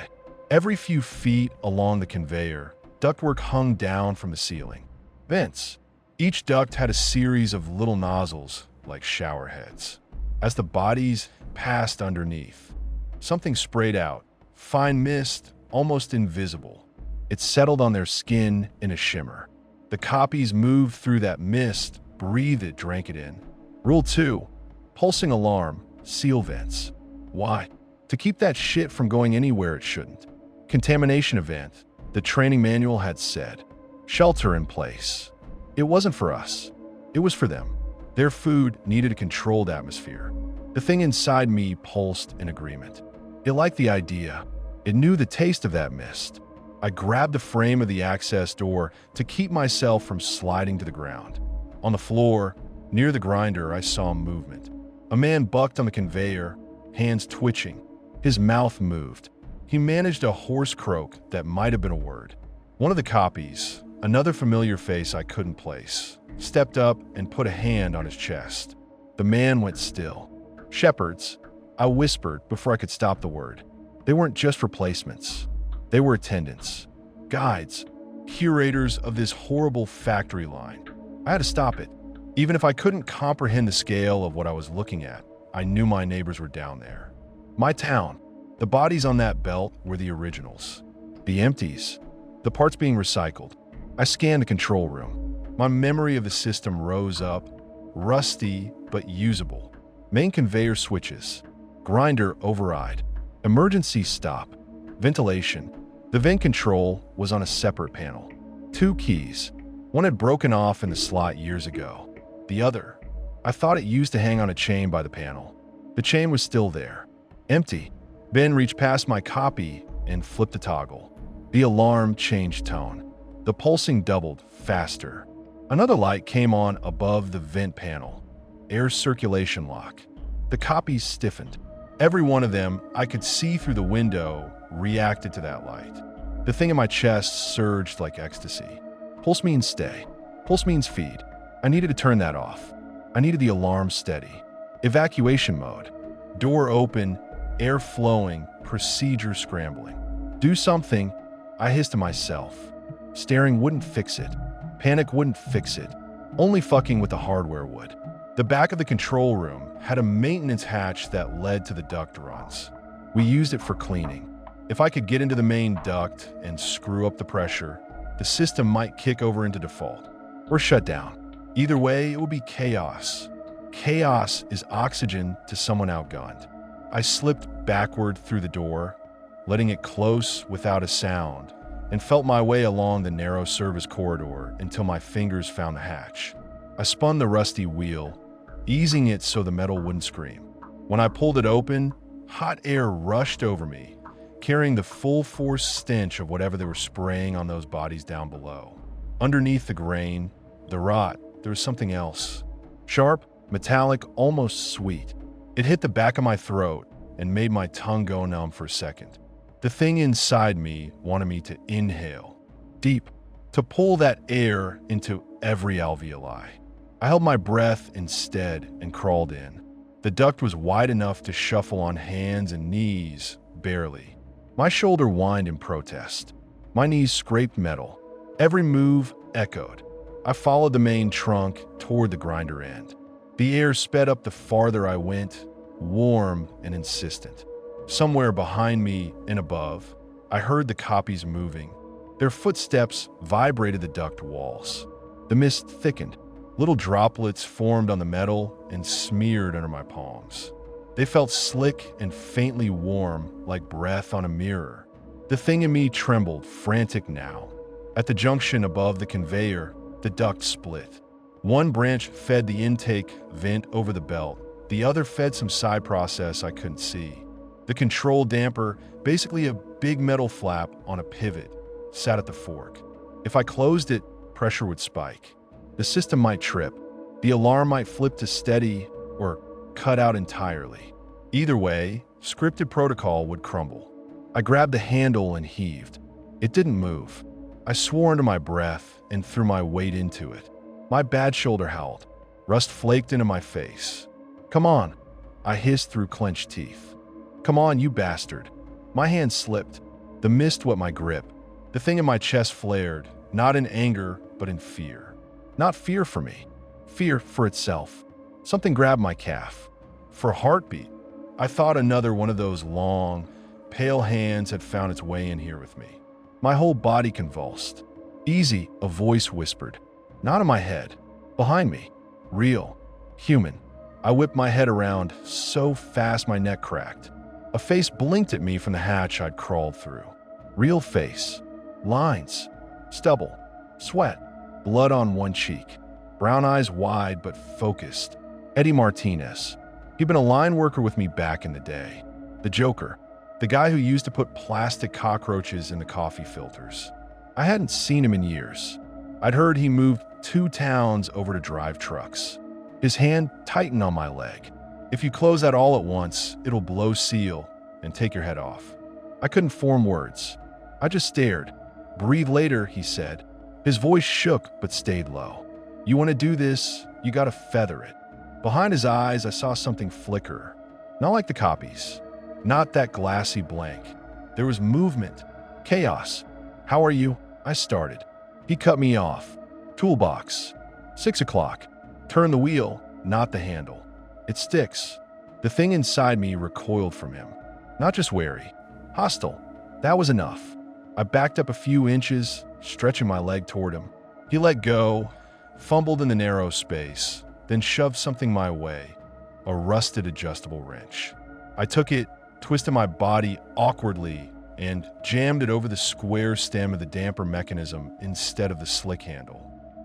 [SPEAKER 1] Every few feet along the conveyor, ductwork hung down from the ceiling. Vents. Each duct had a series of little nozzles, like shower heads. As the bodies passed underneath, something sprayed out, fine mist, almost invisible. It settled on their skin in a shimmer. The copies moved through that mist, breathed it, drank it in. Rule 2. Pulsing alarm, seal vents. Why? To keep that shit from going anywhere it shouldn't. Contamination event, the training manual had said. Shelter in place. It wasn't for us. It was for them. Their food needed a controlled atmosphere. The thing inside me pulsed in agreement. It liked the idea. It knew the taste of that mist. I grabbed the frame of the access door to keep myself from sliding to the ground. On the floor, near the grinder, I saw movement. A man bucked on the conveyor, hands twitching. His mouth moved. He managed a hoarse croak that might have been a word. One of the copies, another familiar face I couldn't place, stepped up and put a hand on his chest. The man went still. Shepherds, I whispered before I could stop the word. They weren't just replacements. They were attendants, guides, curators of this horrible factory line. I had to stop it. Even if I couldn't comprehend the scale of what I was looking at, I knew my neighbors were down there. My town. The bodies on that belt were the originals. The empties. The parts being recycled. I scanned the control room. My memory of the system rose up, rusty but usable. Main conveyor switches. Grinder override. Emergency stop. Ventilation. The vent control was on a separate panel. 2 keys. One had broken off in the slot years ago. The other, I thought it used to hang on a chain by the panel. The chain was still there. Empty. Ben reached past my copy and flipped the toggle. The alarm changed tone. The pulsing doubled, faster. Another light came on above the vent panel. Air circulation lock. The copies stiffened. Every one of them I could see through the window reacted to that light. The thing in my chest surged like ecstasy. Pulse means stay. Pulse means feed. I needed to turn that off. I needed the alarm steady. Evacuation mode. Door open, air flowing, procedure scrambling. Do something, I hissed to myself. Staring wouldn't fix it. Panic wouldn't fix it. Only fucking with the hardware would. The back of the control room had a maintenance hatch that led to the duct runs. We used it for cleaning. If I could get into the main duct and screw up the pressure, the system might kick over into default or shut down. Either way, it would be chaos. Chaos is oxygen to someone outgunned. I slipped backward through the door, letting it close without a sound, and felt my way along the narrow service corridor until my fingers found the hatch. I spun the rusty wheel, easing it so the metal wouldn't scream. When I pulled it open, hot air rushed over me, carrying the full force stench of whatever they were spraying on those bodies down below. Underneath the grain, the rot, there was something else. Sharp, metallic, almost sweet. It hit the back of my throat, and made my tongue go numb for a second. The thing inside me wanted me to inhale deep, to pull that air into every alveoli. I held my breath instead and crawled in. The duct was wide enough to shuffle on hands and knees, barely. My shoulder whined in protest. My knees scraped metal. Every move echoed. I followed the main trunk toward the grinder end. The air sped up the farther I went, warm and insistent. Somewhere behind me and above, I heard the copies moving. Their footsteps vibrated the duct walls. The mist thickened. Little droplets formed on the metal and smeared under my palms. They felt slick and faintly warm, like breath on a mirror. The thing in me trembled, frantic now. At the junction above the conveyor, the duct split. One branch fed the intake vent over the belt. The other fed some side process I couldn't see. The control damper, basically a big metal flap on a pivot, sat at the fork. If I closed it, pressure would spike. The system might trip. The alarm might flip to steady or cut out entirely. Either way, scripted protocol would crumble. I grabbed the handle and heaved. It didn't move. I swore under my breath and threw my weight into it. My bad shoulder howled. Rust flaked into my face. "Come on," I hissed through clenched teeth. "Come on, you bastard." My hand slipped. The mist wet my grip. The thing in my chest flared, not in anger, but in fear. Not fear for me, fear for itself. Something grabbed my calf. For a heartbeat, I thought another one of those long, pale hands had found its way in here with me. My whole body convulsed. "Easy," a voice whispered. Not in my head. Behind me. Real. Human. I whipped my head around so fast my neck cracked. A face blinked at me from the hatch I'd crawled through. Real face. Lines. Stubble. Sweat. Blood on one cheek. Brown eyes wide but focused. Eddie Martinez. He'd been a line worker with me back in the day. The Joker. The guy who used to put plastic cockroaches in the coffee filters. I hadn't seen him in years. I'd heard he moved 2 towns over to drive trucks. His hand tightened on my leg. "If you close that all at once, it'll blow seal and take your head off." I couldn't form words. I just stared. "Breathe later," he said. His voice shook but stayed low. "You want to do this, you gotta feather it." Behind his eyes, I saw something flicker. Not like the copies. Not that glassy blank. There was movement. Chaos. "How are you?" I started. He cut me off. "Toolbox. 6 o'clock. Turn the wheel, not the handle. It sticks." The thing inside me recoiled from him. Not just wary. Hostile. That was enough. I backed up a few inches, stretching my leg toward him. He let go, fumbled in the narrow space, then shoved something my way, a rusted adjustable wrench. I took it, twisted my body awkwardly, and jammed it over the square stem of the damper mechanism instead of the slick handle.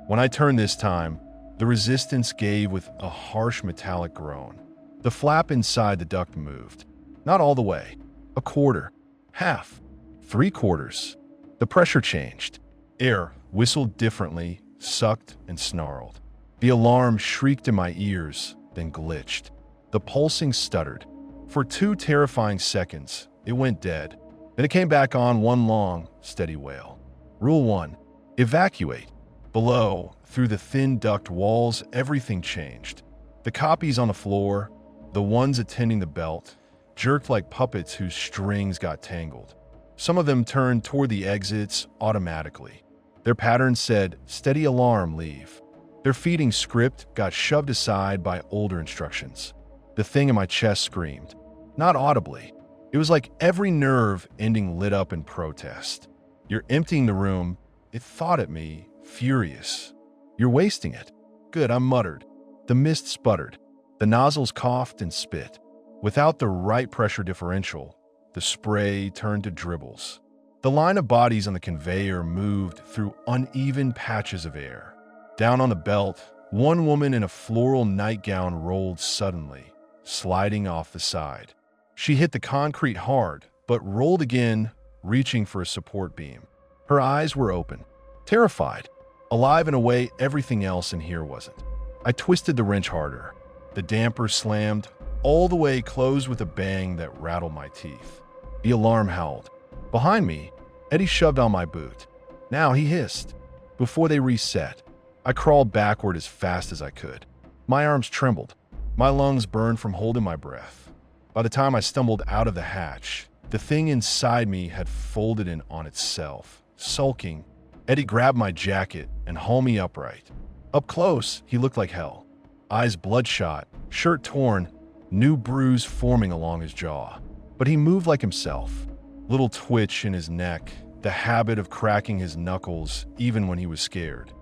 [SPEAKER 1] When I turned this time, the resistance gave with a harsh metallic groan. The flap inside the duct moved. Not all the way. A quarter. Half. 3/4. The pressure changed. Air whistled differently, sucked and snarled. The alarm shrieked in my ears, then glitched. The pulsing stuttered. For 2 terrifying seconds, it went dead. Then it came back on one long, steady wail. Rule 1. Evacuate. Below, through the thin duct walls, everything changed. The copies on the floor, the ones attending the belt, jerked like puppets whose strings got tangled. Some of them turned toward the exits automatically. Their pattern said, "Steady alarm, leave." Their feeding script got shoved aside by older instructions. The thing in my chest screamed. Not audibly. It was like every nerve ending lit up in protest. "You're emptying the room," it thought at me, furious. "You're wasting it." "Good," I muttered. The mist sputtered. The nozzles coughed and spit. Without the right pressure differential, the spray turned to dribbles. The line of bodies on the conveyor moved through uneven patches of air. Down on the belt, one woman in a floral nightgown rolled suddenly, sliding off the side. She hit the concrete hard, but rolled again, reaching for a support beam. Her eyes were open, terrified, alive in a way everything else in here wasn't. I twisted the wrench harder. The damper slammed, all the way closed with a bang that rattled my teeth. The alarm howled. Behind me, Eddie shoved on my boot. Now he hissed. Before they reset, I crawled backward as fast as I could. My arms trembled. My lungs burned from holding my breath. By the time I stumbled out of the hatch, the thing inside me had folded in on itself. Sulking, Eddie grabbed my jacket and hauled me upright. Up close, he looked like hell. Eyes bloodshot, shirt torn, new bruise forming along his jaw. But he moved like himself. Little twitch in his neck, the habit of cracking his knuckles even when he was scared.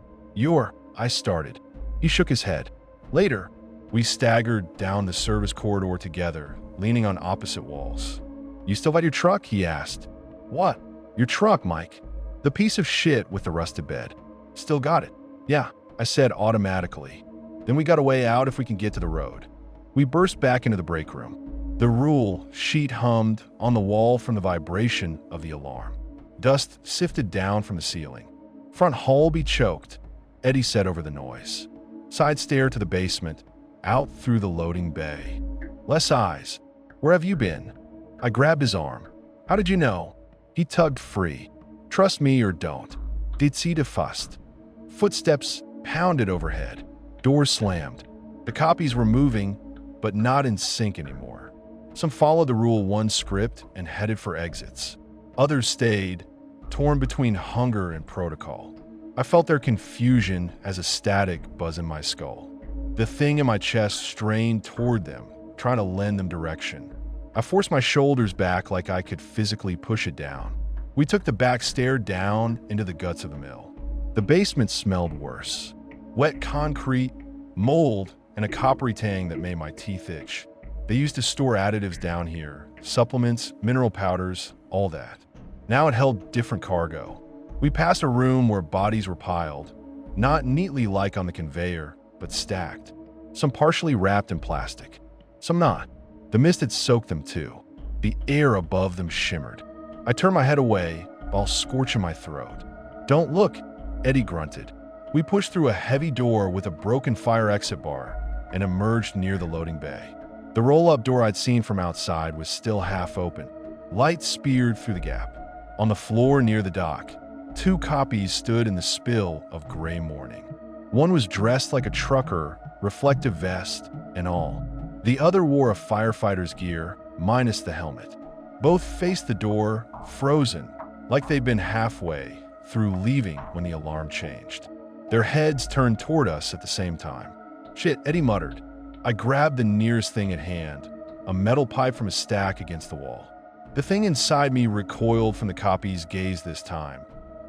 [SPEAKER 1] I started. He shook his head. Later, we staggered down the service corridor together, leaning on opposite walls. You still got your truck? He asked. What? Your truck, Mike. The piece of shit with the rusted bed. Still got it. Yeah, I said automatically. Then we got a way out if we can get to the road. We burst back into the break room. The rule sheet hummed on the wall from the vibration of the alarm. Dust sifted down from the ceiling. Front hall be choked, Eddie said over the noise. Side stair to the basement, out through the loading bay. Less eyes. Where have you been? I grabbed his arm. How did you know? He tugged free. Trust me or don't. Did see the fust. Footsteps pounded overhead. Doors slammed. The copies were moving, but not in sync anymore. Some followed the Rule 1 script and headed for exits. Others stayed, torn between hunger and protocol. I felt their confusion as a static buzz in my skull. The thing in my chest strained toward them, trying to lend them direction. I forced my shoulders back like I could physically push it down. We took the back stair down into the guts of the mill. The basement smelled worse. Wet concrete, mold, and a coppery tang that made my teeth itch. They used to store additives down here, supplements, mineral powders, all that. Now it held different cargo. We passed a room where bodies were piled, not neatly like on the conveyor, but stacked. Some partially wrapped in plastic, some not. The mist had soaked them too. The air above them shimmered. I turned my head away while scorching my throat. Don't look, Eddie grunted. We pushed through a heavy door with a broken fire exit bar and emerged near the loading bay. The roll-up door I'd seen from outside was still half open. Light speared through the gap. On the floor near the dock, 2 copies stood in the spill of gray morning. One was dressed like a trucker, reflective vest and all. The other wore a firefighter's gear, minus the helmet. Both faced the door, frozen, like they'd been halfway through leaving when the alarm changed. Their heads turned toward us at the same time. Shit, Eddie muttered. I grabbed the nearest thing at hand, a metal pipe from a stack against the wall. The thing inside me recoiled from the copy's gaze this time,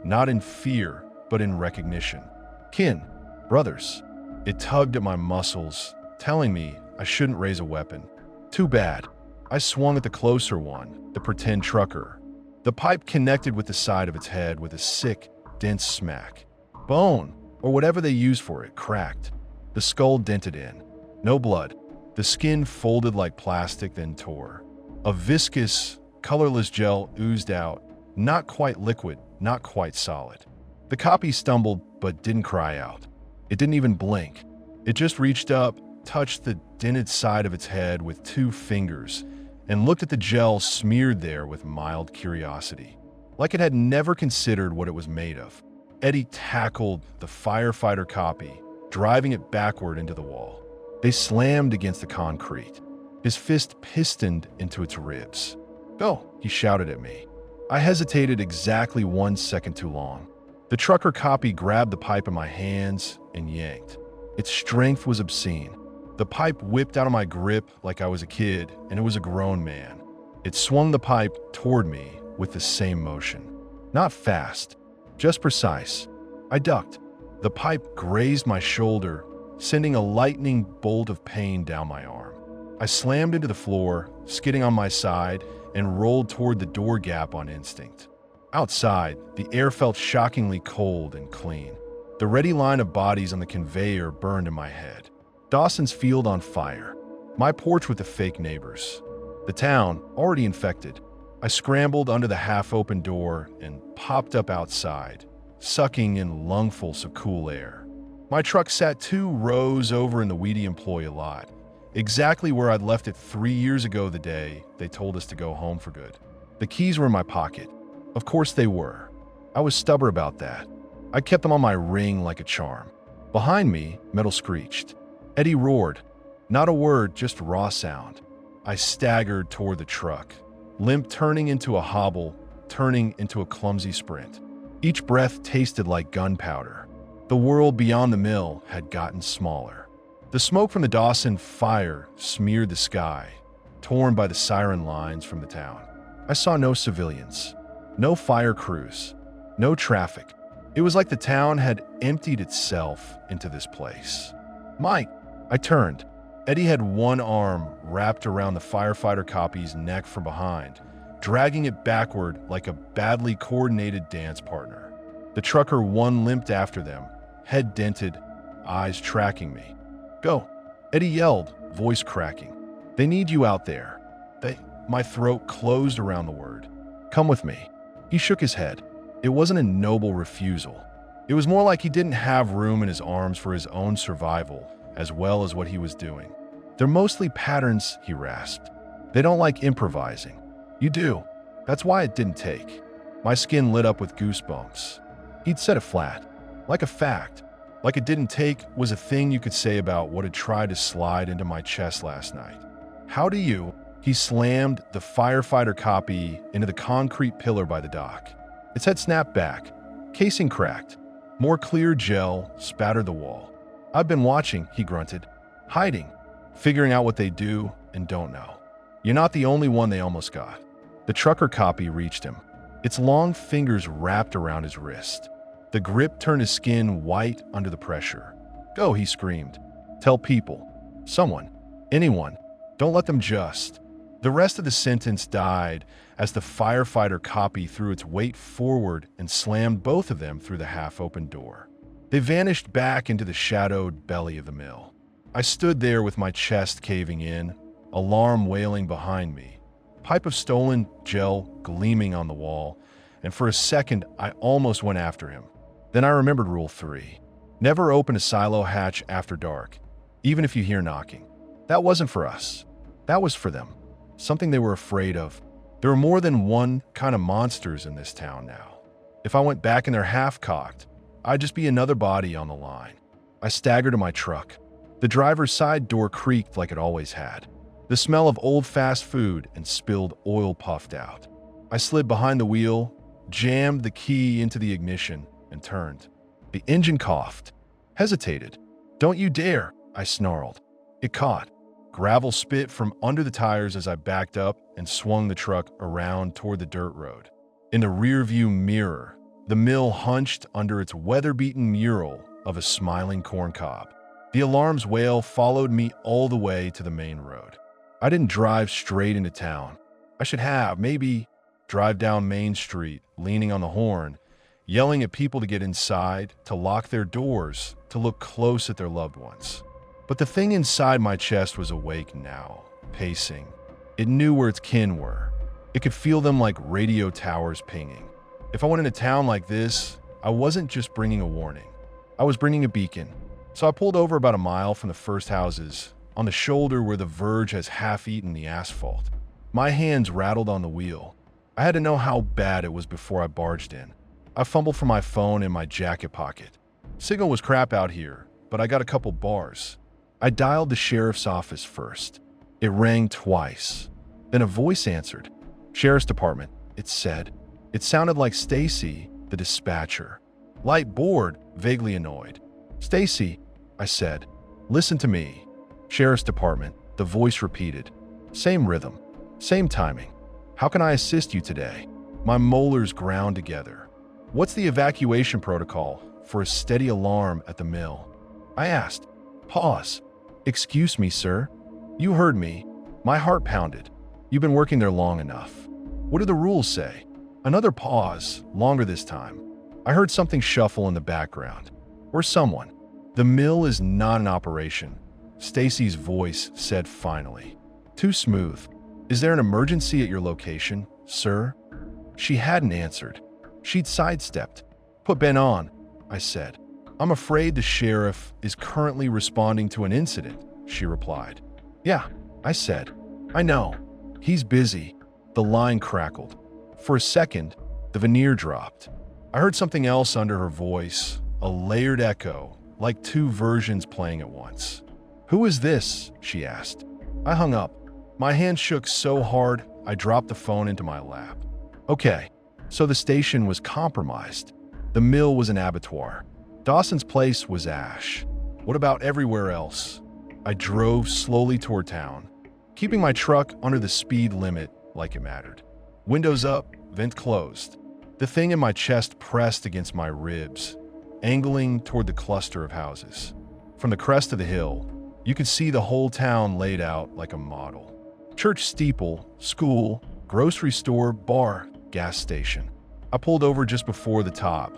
[SPEAKER 1] not in fear, but in recognition. Kin, brothers. It tugged at my muscles, telling me I shouldn't raise a weapon. Too bad. I swung at the closer one, the pretend trucker. The pipe connected with the side of its head with a sick, dense smack. Bone, or whatever they used for it, cracked. The skull dented in. No blood. The skin folded like plastic, then tore. A viscous, colorless gel oozed out, not quite liquid, not quite solid. The copy stumbled, but didn't cry out. It didn't even blink. It just reached up, touched the dented side of its head with 2 fingers, and looked at the gel smeared there with mild curiosity, like it had never considered what it was made of. Eddie tackled the firefighter copy, driving it backward into the wall. They slammed against the concrete. His fist pistoned into its ribs. Go, he shouted at me. I hesitated exactly 1 second too long. The trucker copy grabbed the pipe in my hands and yanked. Its strength was obscene. The pipe whipped out of my grip like I was a kid, and it was a grown man. It swung the pipe toward me with the same motion. Not fast, just precise. I ducked. The pipe grazed my shoulder, sending a lightning bolt of pain down my arm. I slammed into the floor, skidding on my side, and rolled toward the door gap on instinct. Outside, the air felt shockingly cold and clean. The ready line of bodies on the conveyor burned in my head. Dawson's field on fire. My porch with the fake neighbors. The town, already infected. I scrambled under the half-open door and popped up outside, sucking in lungfuls of cool air. My truck sat 2 rows over in the weedy employee lot, exactly where I'd left it 3 years ago the day they told us to go home for good. The keys were in my pocket. Of course they were. I was stubborn about that. I kept them on my ring like a charm. Behind me, metal screeched. Eddie roared. Not a word, just raw sound. I staggered toward the truck, limp turning into a hobble, turning into a clumsy sprint. Each breath tasted like gunpowder. The world beyond the mill had gotten smaller. The smoke from the Dawson fire smeared the sky, torn by the siren lines from the town. I saw no civilians, no fire crews, no traffic. It was like the town had emptied itself into this place. Mike! I turned. Eddie had one arm wrapped around the firefighter copy's neck from behind, dragging it backward like a badly coordinated dance partner. The trucker one limped after them, head dented, eyes tracking me. Go! Eddie yelled, voice cracking. They need you out there. My throat closed around the word. Come with me. He shook his head. It wasn't a noble refusal. It was more like he didn't have room in his arms for his own survival, as well as what he was doing. They're mostly patterns, he rasped. They don't like improvising. You do. That's why it didn't take. My skin lit up with goosebumps. He'd said it flat, like a fact, like it didn't take was a thing you could say about what had tried to slide into my chest last night. How do you? He slammed the firefighter copy into the concrete pillar by the dock. Its head snapped back, casing cracked. More clear gel spattered the wall. I've been watching, he grunted, hiding, figuring out what they do and don't know. You're not the only one they almost got. The trucker copy reached him, its long fingers wrapped around his wrist. The grip turned his skin white under the pressure. Go, he screamed. Tell people. Someone. Anyone. Don't let them just. The rest of the sentence died as the firefighter copy threw its weight forward and slammed both of them through the half-open door. They vanished back into the shadowed belly of the mill. I stood there with my chest caving in, alarm wailing behind me, pipe of stolen gel gleaming on the wall, and for a second I almost went after him. Then I remembered Rule 3. Never open a silo hatch after dark, even if you hear knocking. That wasn't for us. That was for them. Something they were afraid of. There were more than one kind of monsters in this town now. If I went back in there half-cocked, I'd just be another body on the line. I staggered to my truck. The driver's side door creaked like it always had. The smell of old fast food and spilled oil puffed out. I slid behind the wheel, jammed the key into the ignition, and turned. The engine coughed, hesitated. Don't you dare, I snarled. It caught. Gravel spit from under the tires as I backed up and swung the truck around toward the dirt road. In the rearview mirror, the mill hunched under its weather-beaten mural of a smiling corncob. The alarm's wail followed me all the way to the main road. I didn't drive straight into town. I should have, maybe, drive down Main Street, leaning on the horn, yelling at people to get inside, to lock their doors, to look close at their loved ones. But the thing inside my chest was awake now, pacing. It knew where its kin were. It could feel them like radio towers pinging. If I went into town like this, I wasn't just bringing a warning. I was bringing a beacon. So I pulled over about a mile from the first houses, on the shoulder where the verge has half-eaten the asphalt. My hands rattled on the wheel. I had to know how bad it was before I barged in. I fumbled for my phone in my jacket pocket. Signal was crap out here, but I got a couple bars. I dialed the sheriff's office first. It rang twice. Then a voice answered. Sheriff's Department, it said. It sounded like Stacy, the dispatcher. Light bored, vaguely annoyed. Stacy, I said. Listen to me. Sheriff's Department, the voice repeated. Same rhythm, same timing. How can I assist you today? My molars ground together. What's the evacuation protocol for a steady alarm at the mill? I asked. Pause. Excuse me, sir. You heard me. My heart pounded. You've been working there long enough. What do the rules say? Another pause, longer this time. I heard something shuffle in the background. Or someone. The mill is not in operation, Stacy's voice said finally. Too smooth. Is there an emergency at your location, sir? She hadn't answered. She'd sidestepped. Put Ben on, I said. I'm afraid the sheriff is currently responding to an incident, she replied. Yeah, I said. I know. He's busy. The line crackled. For a second, the veneer dropped. I heard something else under her voice, a layered echo, like two versions playing at once. "Who is this?" she asked. I hung up. My hand shook so hard, I dropped the phone into my lap. Okay, so the station was compromised. The mill was an abattoir. Dawson's place was ash. What about everywhere else? I drove slowly toward town, keeping my truck under the speed limit like it mattered. Windows up, vent closed. The thing in my chest pressed against my ribs, angling toward the cluster of houses. From the crest of the hill, you could see the whole town laid out like a model. Church steeple, school, grocery store, bar, gas station. I pulled over just before the top,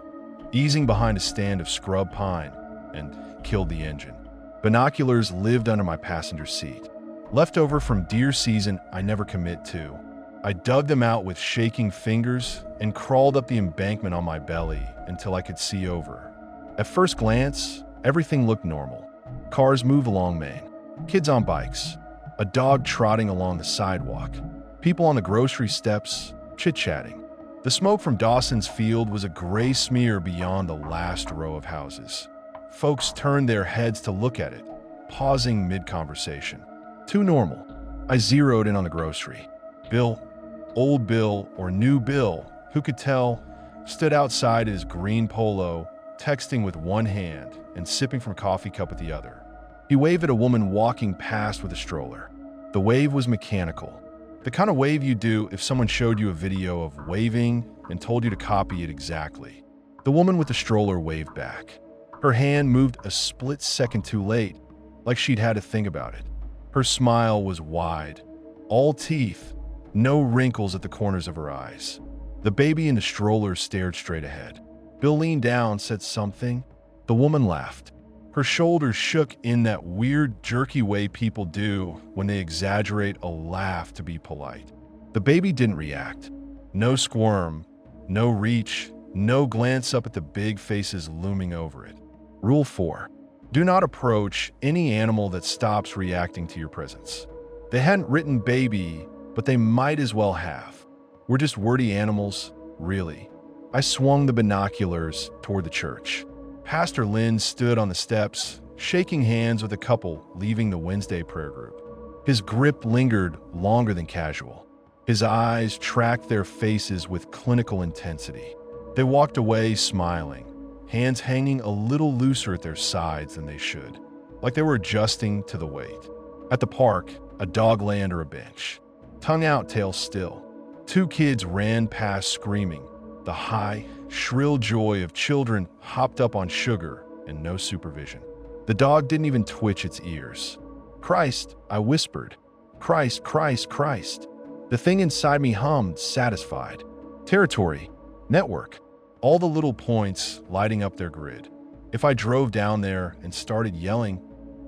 [SPEAKER 1] easing behind a stand of scrub pine, and killed the engine. Binoculars lived under my passenger seat. Leftover from deer season I never commit to. I dug them out with shaking fingers and crawled up the embankment on my belly until I could see over. At first glance, everything looked normal. Cars move along Main, kids on bikes, a dog trotting along the sidewalk, people on the grocery steps, chit-chatting. The smoke from Dawson's field was a gray smear beyond the last row of houses. Folks turned their heads to look at it, pausing mid-conversation. Too normal. I zeroed in on the grocery. Bill, old Bill or new Bill, who could tell, stood outside in his green polo, texting with one hand and sipping from a coffee cup with the other. He waved at a woman walking past with a stroller. The wave was mechanical. The kind of wave you do if someone showed you a video of waving and told you to copy it exactly. The woman with the stroller waved back. Her hand moved a split second too late, like she'd had to think about it. Her smile was wide, all teeth, no wrinkles at the corners of her eyes. The baby in the stroller stared straight ahead. Bill leaned down, said something. The woman laughed. Her shoulders shook in that weird, jerky way people do when they exaggerate a laugh to be polite. The baby didn't react. No squirm, no reach, no glance up at the big faces looming over it. Rule 4. Do not approach any animal that stops reacting to your presence. They hadn't written baby, but they might as well have. We're just wordy animals, really. I swung the binoculars toward the church. Pastor Lynn stood on the steps, shaking hands with a couple leaving the Wednesday prayer group. His grip lingered longer than casual. His eyes tracked their faces with clinical intensity. They walked away smiling, hands hanging a little looser at their sides than they should, like they were adjusting to the weight. At the park, a dog lay under a bench, tongue out, tail still. Two kids ran past screaming, the high, shrill joy of children hopped up on sugar and no supervision. The dog didn't even twitch its ears. "Christ," I whispered. "Christ, Christ, Christ." The thing inside me hummed, satisfied. Territory, network, all the little points lighting up their grid. If I drove down there and started yelling,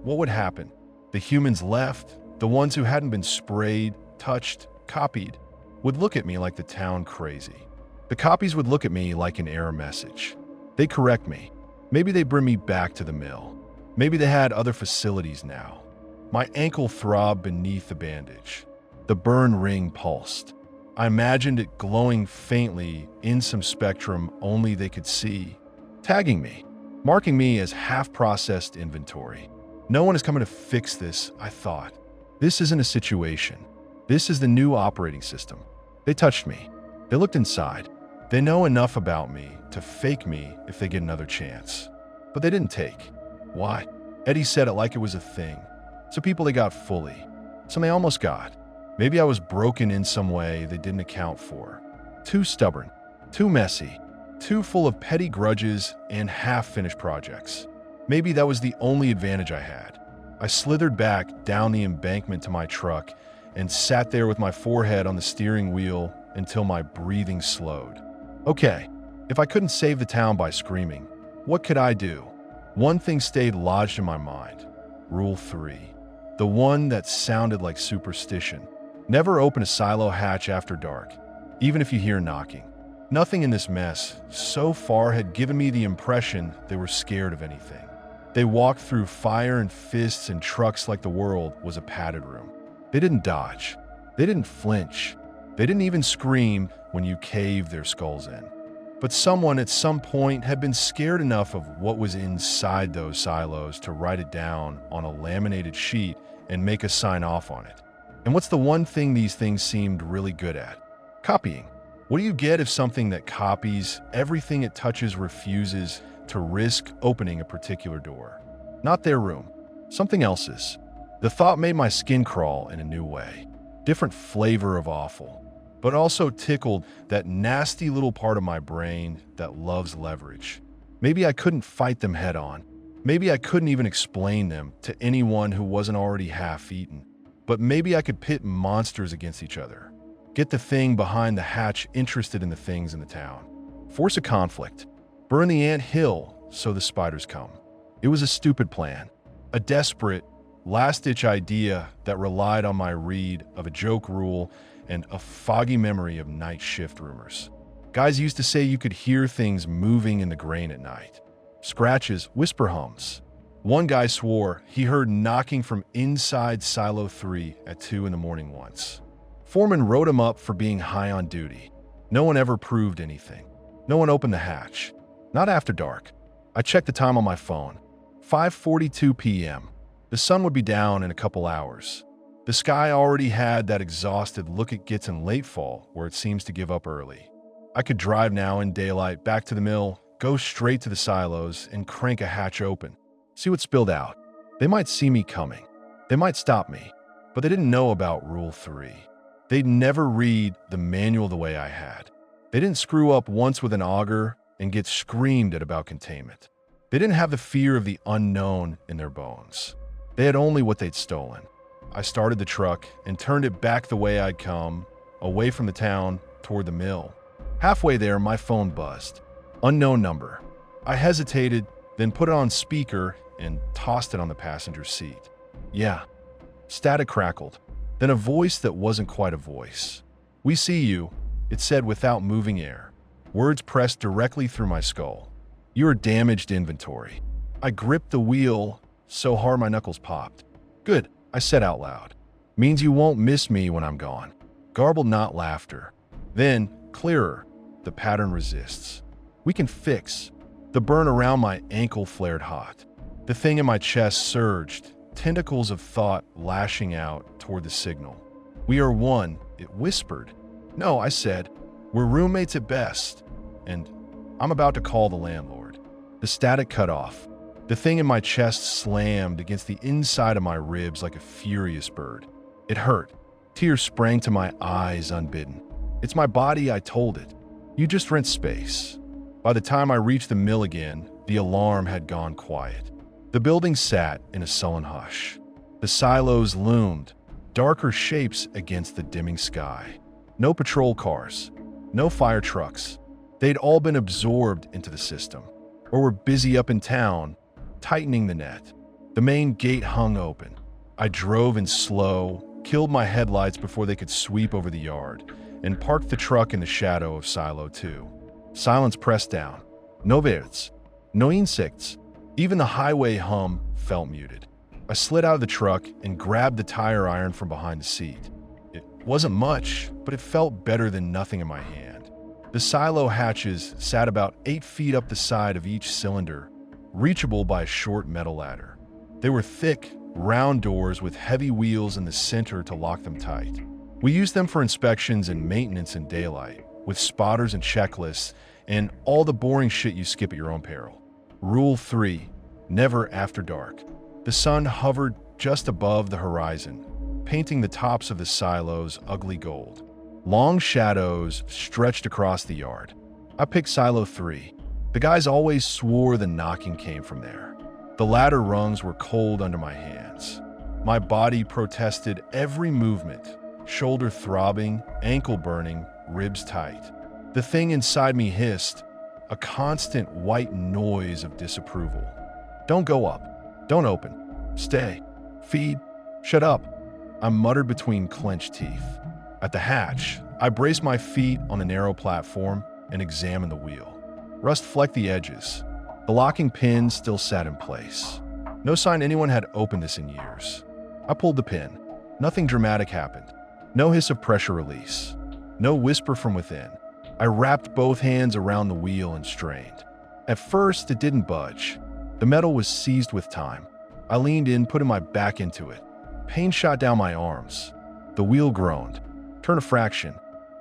[SPEAKER 1] what would happen? The humans left, the ones who hadn't been sprayed, touched, copied, would look at me like the town crazy. The copies would look at me like an error message. They'd correct me. Maybe they'd bring me back to the mill. Maybe they had other facilities now. My ankle throbbed beneath the bandage. The burn ring pulsed. I imagined it glowing faintly in some spectrum only they could see, tagging me, marking me as half-processed inventory. No one is coming to fix this, I thought. This isn't a situation. This is the new operating system. They touched me. They looked inside. They know enough about me to fake me if they get another chance. But they didn't take. Why? Eddie said it like it was a thing. Some people they got fully. Some they almost got. Maybe I was broken in some way they didn't account for. Too stubborn. Too messy. Too full of petty grudges and half-finished projects. Maybe that was the only advantage I had. I slithered back down the embankment to my truck and sat there with my forehead on the steering wheel until my breathing slowed. Okay, if I couldn't save the town by screaming, what could I do? One thing stayed lodged in my mind. Rule 3. The one that sounded like superstition. Never open a silo hatch after dark, even if you hear knocking. Nothing in this mess so far had given me the impression they were scared of anything. They walked through fire and fists and trucks like the world was a padded room. They didn't dodge. They didn't flinch. They didn't even scream when you caved their skulls in. But someone at some point had been scared enough of what was inside those silos to write it down on a laminated sheet and make us sign off on it. And what's the one thing these things seemed really good at? Copying. What do you get if something that copies everything it touches refuses to risk opening a particular door? Not their room, something else's. The thought made my skin crawl in a new way. Different flavor of awful, but also tickled that nasty little part of my brain that loves leverage. Maybe I couldn't fight them head on. Maybe I couldn't even explain them to anyone who wasn't already half-eaten. But maybe I could pit monsters against each other. Get the thing behind the hatch interested in the things in the town. Force a conflict. Burn the ant hill so the spiders come. It was a stupid plan. A desperate, last-ditch idea that relied on my read of a joke rule and a foggy memory of night shift rumors. Guys used to say you could hear things moving in the grain at night. Scratches, whisper hums. One guy swore he heard knocking from inside Silo 3 at 2 in the morning once. Foreman wrote him up for being high on duty. No one ever proved anything. No one opened the hatch. Not after dark. I checked the time on my phone. 5:42 p.m. The sun would be down in a couple hours. The sky already had that exhausted look it gets in late fall where it seems to give up early. I could drive now in daylight back to the mill, go straight to the silos, and crank a hatch open. See what spilled out. They might see me coming. They might stop me. But they didn't know about Rule 3. They'd never read the manual the way I had. They didn't screw up once with an auger and get screamed at about containment. They didn't have the fear of the unknown in their bones. They had only what they'd stolen. I started the truck and turned it back the way I'd come, away from the town, toward the mill. Halfway there, my phone buzzed. Unknown number. I hesitated, then put it on speaker and tossed it on the passenger seat. Yeah. Static crackled. Then a voice that wasn't quite a voice. "We see you," it said without moving air. Words pressed directly through my skull. "You're damaged inventory." I gripped the wheel so hard my knuckles popped. "Good," I said out loud. "Means you won't miss me when I'm gone." Garbled not laughter. Then, clearer, the pattern resists. "We can fix." The burn around my ankle flared hot. The thing in my chest surged, tentacles of thought lashing out toward the signal. "We are one," it whispered. "No," I said. "We're roommates at best." And I'm about to call the landlord. The static cut off. The thing in my chest slammed against the inside of my ribs like a furious bird. It hurt. Tears sprang to my eyes unbidden. "It's my body," I told it. "You just rent space." By the time I reached the mill again, the alarm had gone quiet. The building sat in a sullen hush. The silos loomed, darker shapes against the dimming sky. No patrol cars, no fire trucks. They'd all been absorbed into the system, or were busy up in town, tightening the net. The main gate hung open. I drove in slow, killed my headlights before they could sweep over the yard, and parked the truck in the shadow of Silo 2. Silence pressed down. No birds, no insects. Even the highway hum felt muted. I slid out of the truck and grabbed the tire iron from behind the seat. It wasn't much, but it felt better than nothing in my hand. The silo hatches sat about 8 feet up the side of each cylinder, reachable by a short metal ladder. They were thick, round doors with heavy wheels in the center to lock them tight. We used them for inspections and maintenance in daylight, with spotters and checklists, and all the boring shit you skip at your own peril. Rule 3, never after dark. The sun hovered just above the horizon, painting the tops of the silos ugly gold. Long shadows stretched across the yard. I picked Silo 3. The guys always swore the knocking came from there. The ladder rungs were cold under my hands. My body protested every movement, shoulder throbbing, ankle burning, ribs tight. The thing inside me hissed, a constant white noise of disapproval. "Don't go up. Don't open. Stay. Feed. Shut up," I muttered between clenched teeth. At the hatch, I braced my feet on a narrow platform and examined the wheel. Rust flecked the edges. The locking pin still sat in place. No sign anyone had opened this in years. I pulled the pin. Nothing dramatic happened. No hiss of pressure release. No whisper from within. I wrapped both hands around the wheel and strained. At first, it didn't budge. The metal was seized with time. I leaned in, putting my back into it. Pain shot down my arms. The wheel groaned. Turned a fraction.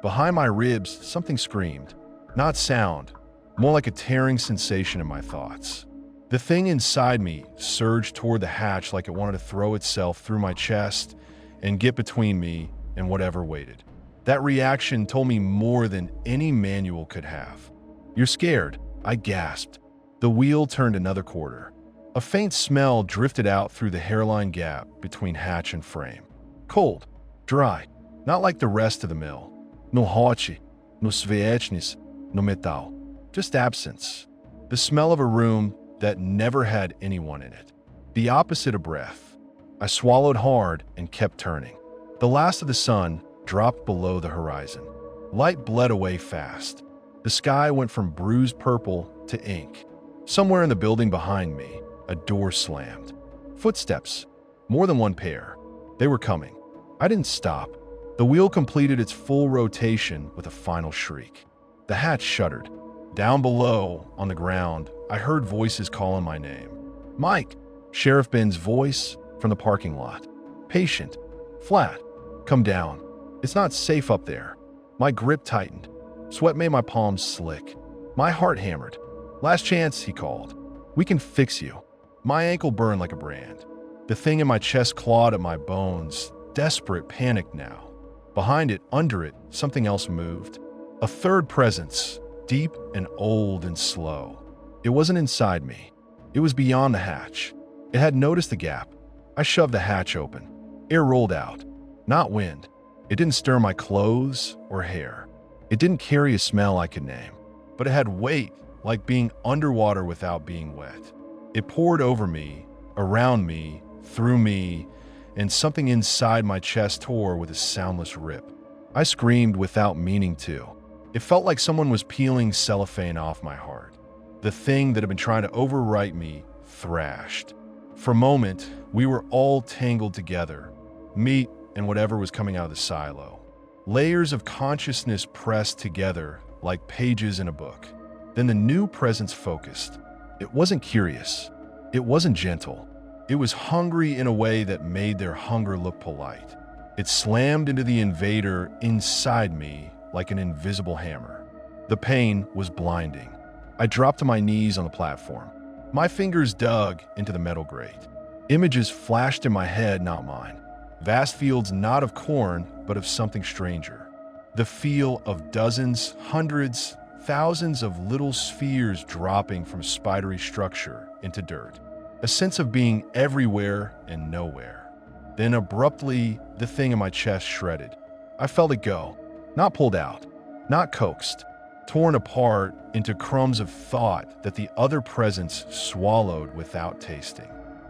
[SPEAKER 1] Behind my ribs, something screamed. Not sound, more like a tearing sensation in my thoughts. The thing inside me surged toward the hatch like it wanted to throw itself through my chest and get between me and whatever waited. That reaction told me more than any manual could have. "You're scared," I gasped. The wheel turned another quarter. A faint smell drifted out through the hairline gap between hatch and frame. Cold, dry, not like the rest of the mill. No hochi, no sviechnis, no metal. Just absence. The smell of a room that never had anyone in it. The opposite of breath. I swallowed hard and kept turning. The last of the sun dropped below the horizon. Light bled away fast. The sky went from bruised purple to ink. Somewhere in the building behind me, a door slammed. Footsteps. More than one pair. They were coming. I didn't stop. The wheel completed its full rotation with a final shriek. The hatch shuddered. Down below, on the ground, I heard voices calling my name. "Mike!" Sheriff Ben's voice from the parking lot. Patient. Flat. "Come down. It's not safe up there." My grip tightened. Sweat made my palms slick. My heart hammered. "Last chance," he called. "We can fix you." My ankle burned like a brand. The thing in my chest clawed at my bones, desperate, panicked now. Behind it, under it, something else moved. A third presence, deep and old and slow. It wasn't inside me. It was beyond the hatch. It had noticed the gap. I shoved the hatch open. Air rolled out. Not wind. It didn't stir my clothes or hair. It didn't carry a smell I could name. But it had weight, like being underwater without being wet. It poured over me, around me, through me, and something inside my chest tore with a soundless rip. I screamed without meaning to. It felt like someone was peeling cellophane off my heart. The thing that had been trying to overwrite me thrashed. For a moment, we were all tangled together, meat and whatever was coming out of the silo. Layers of consciousness pressed together like pages in a book. Then the new presence focused. It wasn't curious. It wasn't gentle. It was hungry in a way that made their hunger look polite. It slammed into the invader inside me like an invisible hammer. The pain was blinding. I dropped to my knees on the platform. My fingers dug into the metal grate. Images flashed in my head, not mine. Vast fields not of corn, but of something stranger. The feel of dozens, hundreds, thousands of little spheres dropping from spidery structure into dirt. A sense of being everywhere and nowhere. Then abruptly, the thing in my chest shredded. I felt it go. Not pulled out, not coaxed, torn apart into crumbs of thought that the other presence swallowed without tasting.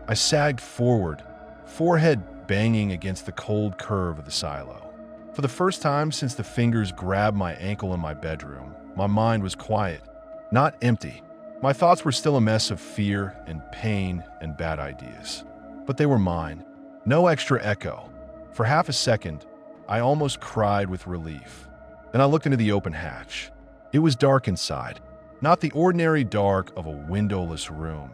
[SPEAKER 1] I sagged forward, forehead banging against the cold curve of the silo. For the first time since the fingers grabbed my ankle in my bedroom, my mind was quiet, not empty. My thoughts were still a mess of fear and pain and bad ideas. But they were mine. No extra echo. For half a second, I almost cried with relief. Then I looked into the open hatch. It was dark inside. Not the ordinary dark of a windowless room,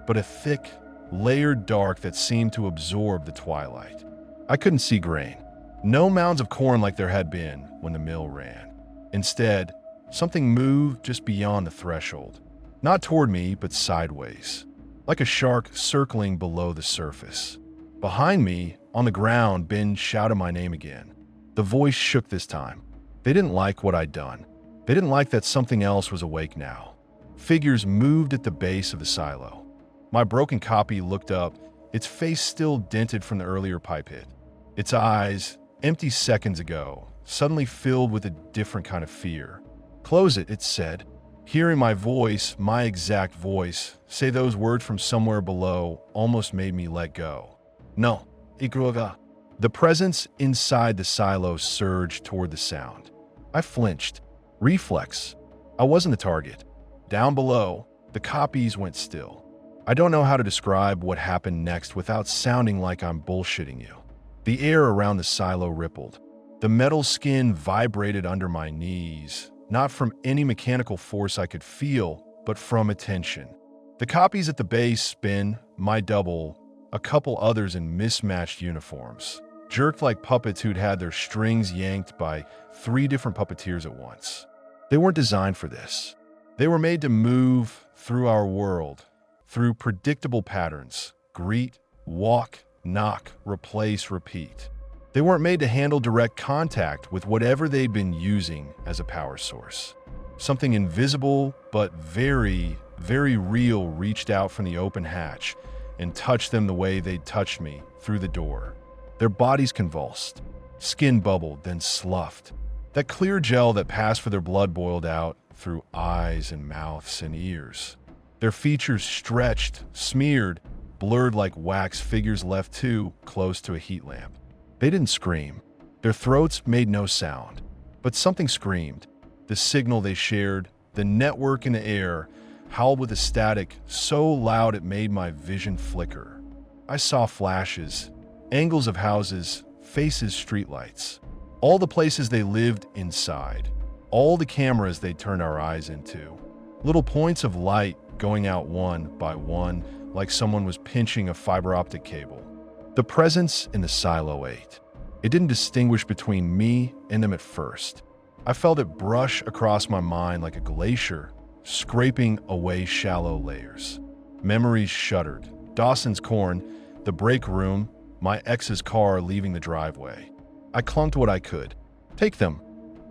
[SPEAKER 1] but a thick, layered dark that seemed to absorb the twilight. I couldn't see grain. No mounds of corn like there had been when the mill ran. Instead, something moved just beyond the threshold. Not toward me, but sideways, like a shark circling below the surface. Behind me, on the ground, Ben shouted my name again. The voice shook this time. They didn't like what I'd done. They didn't like that something else was awake now. Figures moved at the base of the silo. My broken copy looked up, its face still dented from the earlier pipe hit. Its eyes, empty seconds ago, suddenly filled with a different kind of fear. "Close it," it said. Hearing my voice, my exact voice, say those words from somewhere below almost made me let go. "No, ikruga." The presence inside the silo surged toward the sound. I flinched. Reflex. I wasn't the target. Down below, the copies went still. I don't know how to describe what happened next without sounding like I'm bullshitting you. The air around the silo rippled. The metal skin vibrated under my knees, not from any mechanical force I could feel, but from attention. The copies at the base spin, my double, a couple others in mismatched uniforms, jerked like puppets who'd had their strings yanked by 3 different puppeteers at once. They weren't designed for this. They were made to move through our world, through predictable patterns: greet, walk, knock, replace, repeat. They weren't made to handle direct contact with whatever they'd been using as a power source. Something invisible but very, very real reached out from the open hatch and touched them the way they'd touched me through the door. Their bodies convulsed. Skin bubbled, then sloughed. That clear gel that passed for their blood boiled out through eyes and mouths and ears. Their features stretched, smeared, blurred like wax figures left too close to a heat lamp. They didn't scream. Their throats made no sound. But something screamed. The signal they shared, the network in the air, howled with a static so loud it made my vision flicker. I saw flashes, angles of houses, faces, streetlights. All the places they lived inside. All the cameras they turned our eyes into. Little points of light going out one by one like someone was pinching a fiber optic cable. The presence in the silo ate. It didn't distinguish between me and them at first. I felt it brush across my mind like a glacier, scraping away shallow layers. Memories shuddered. Dawson's corn, the break room, my ex's car leaving the driveway. I clung to what I could. Take them,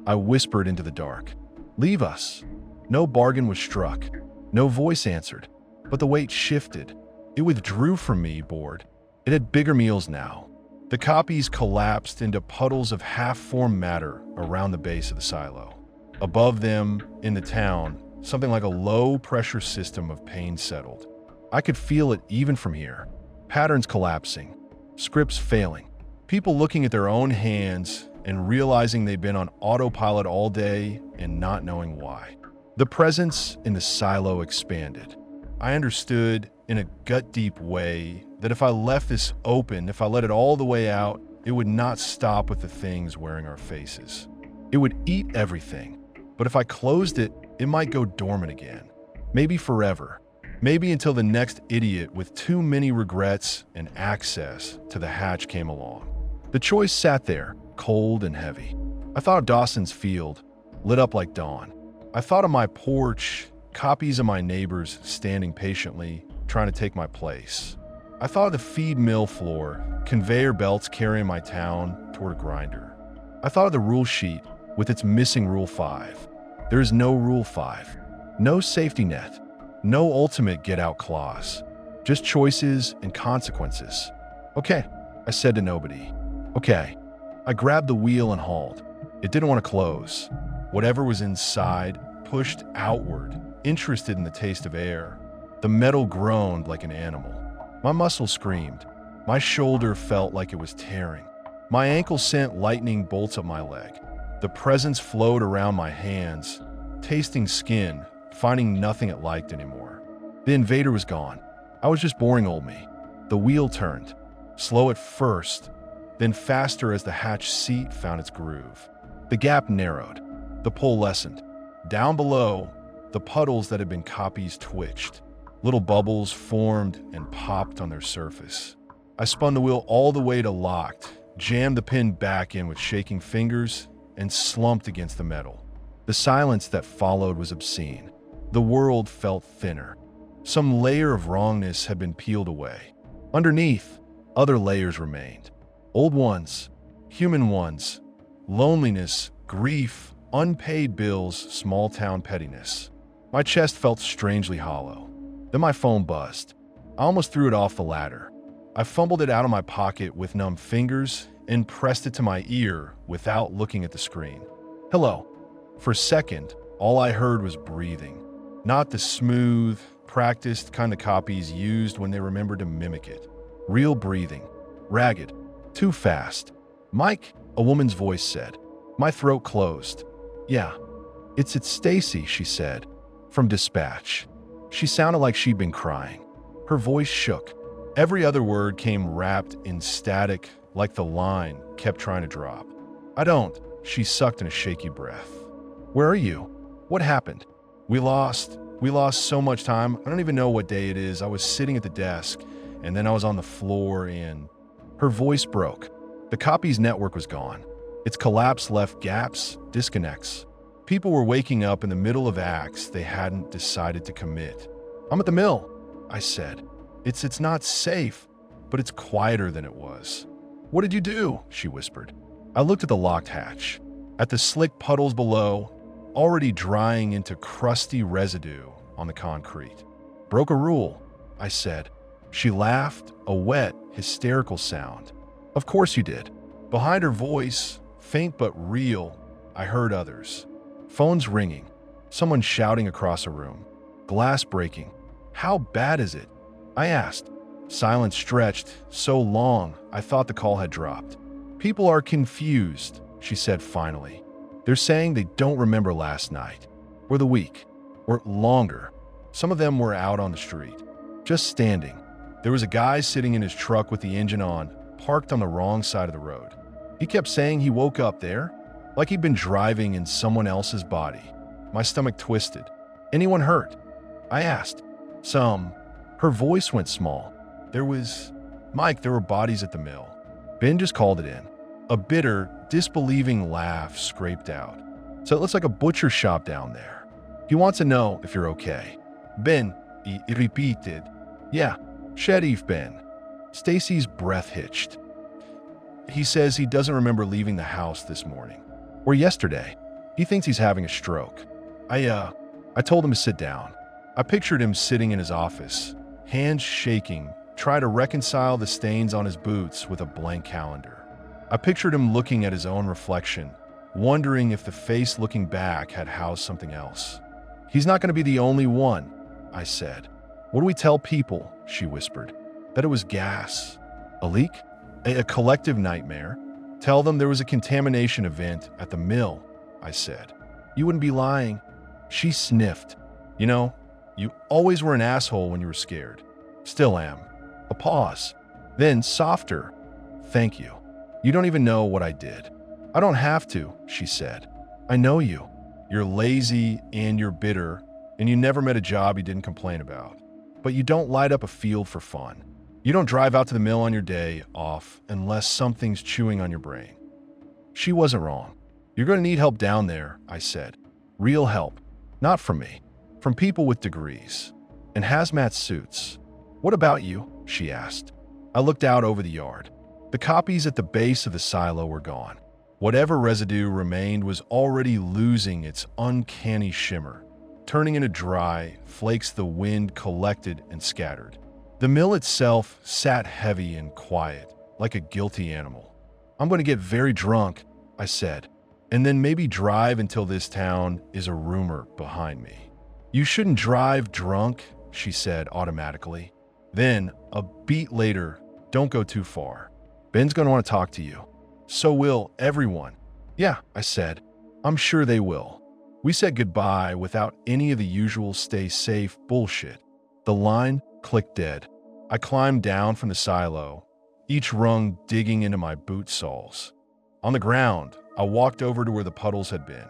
[SPEAKER 1] I whispered into the dark. Leave us. No bargain was struck. No voice answered. But the weight shifted. It withdrew from me, bored. It had bigger meals now. The copies collapsed into puddles of half-formed matter around the base of the silo. Above them, in the town, something like a low-pressure system of pain settled. I could feel it even from here. Patterns collapsing. Scripts failing. People looking at their own hands and realizing they'd been on autopilot all day and not knowing why. The presence in the silo expanded. I understood in a gut-deep way that if I left this open, if I let it all the way out, it would not stop with the things wearing our faces. It would eat everything. But if I closed it, it might go dormant again. Maybe forever. Maybe until the next idiot with too many regrets and access to the hatch came along. The choice sat there, cold and heavy. I thought of Dawson's field, lit up like dawn. I thought of my porch, copies of my neighbors standing patiently, trying to take my place. I thought of the feed mill floor, conveyor belts carrying my town toward a grinder. I thought of the rule sheet with its missing Rule 5. There is no Rule 5. No safety net. No ultimate get-out clause. Just choices and consequences. Okay, I said to nobody. Okay. I grabbed the wheel and hauled. It didn't want to close. Whatever was inside pushed outward, interested in the taste of air. The metal groaned like an animal. My muscles screamed. My shoulder felt like it was tearing. My ankle sent lightning bolts up my leg. The presence flowed around my hands, tasting skin, finding nothing it liked anymore. The invader was gone. I was just boring old me. The wheel turned, slow at first, then faster as the hatch seat found its groove. The gap narrowed. The pull lessened. Down below, the puddles that had been copies twitched. Little bubbles formed and popped on their surface. I spun the wheel all the way to locked, jammed the pin back in with shaking fingers, and slumped against the metal. The silence that followed was obscene. The world felt thinner. Some layer of wrongness had been peeled away. Underneath, other layers remained. Old ones, human ones, loneliness, grief, unpaid bills, small-town pettiness. My chest felt strangely hollow. Then my phone buzzed. I almost threw it off the ladder. I fumbled it out of my pocket with numb fingers and pressed it to my ear without looking at the screen. Hello. For a second, all I heard was breathing. Not the smooth, practiced kind of copies used when they remembered to mimic it. Real breathing. Ragged. Too fast. Mike, a woman's voice said. My throat closed. Yeah. It's Stacy, she said. From dispatch. She sounded like she'd been crying. Her voice shook. Every other word came wrapped in static, like the line kept trying to drop. I don't, she sucked in a shaky breath. Where are you? What happened? We lost so much time. I don't even know what day it is. I was sitting at the desk, and then I was on the floor and her voice broke. The copy's network was gone. Its collapse left gaps, disconnects. People were waking up in the middle of acts they hadn't decided to commit. I'm at the mill, I said. It's not safe, but it's quieter than it was. What did you do? She whispered. I looked at the locked hatch, at the slick puddles below, already drying into crusty residue on the concrete. Broke a rule, I said. She laughed, a wet, hysterical sound. Of course you did. Behind her voice, faint but real, I heard others. Phones ringing, someone shouting across a room, glass breaking. How bad is it? I asked. Silence stretched so long I thought the call had dropped. People are confused, she said finally. They're saying they don't remember last night, or the week, or longer. Some of them were out on the street, just standing. There was a guy sitting in his truck with the engine on, parked on the wrong side of the road. He kept saying he woke up there, like he'd been driving in someone else's body. My stomach twisted. Anyone hurt? I asked. Some. Her voice went small. There were bodies at the mill. Ben just called it in. A bitter, disbelieving laugh scraped out. So it looks like a butcher shop down there. He wants to know if you're okay. Ben, he repeated. Yeah, Sheriff Ben. Stacy's breath hitched. He says he doesn't remember leaving the house this morning. Or yesterday. He thinks he's having a stroke. I told him to sit down. I pictured him sitting in his office, hands shaking, trying to reconcile the stains on his boots with a blank calendar. I pictured him looking at his own reflection, wondering if the face looking back had housed something else. He's not going to be the only one, I said. What do we tell people? She whispered. That it was gas. A leak? A collective nightmare? Tell them there was a contamination event at the mill, I said. You wouldn't be lying. She sniffed. You know, you always were an asshole when you were scared. Still am. A pause. Then, softer. Thank you. You don't even know what I did. I don't have to, she said. I know you. You're lazy and you're bitter, and you never met a job you didn't complain about. But you don't light up a field for fun. You don't drive out to the mill on your day off unless something's chewing on your brain. She wasn't wrong. You're going to need help down there, I said. Real help. Not from me. From people with degrees. And hazmat suits. What about you? She asked. I looked out over the yard. The copies at the base of the silo were gone. Whatever residue remained was already losing its uncanny shimmer, turning into dry flakes the wind collected and scattered. The mill itself sat heavy and quiet, like a guilty animal. I'm going to get very drunk, I said, and then maybe drive until this town is a rumor behind me. You shouldn't drive drunk, she said automatically. Then, a beat later, don't go too far. Ben's going to want to talk to you. So will everyone. Yeah, I said. I'm sure they will. We said goodbye without any of the usual stay safe bullshit. The line clicked dead. I climbed down from the silo, each rung digging into my boot soles. On the ground, I walked over to where the puddles had been.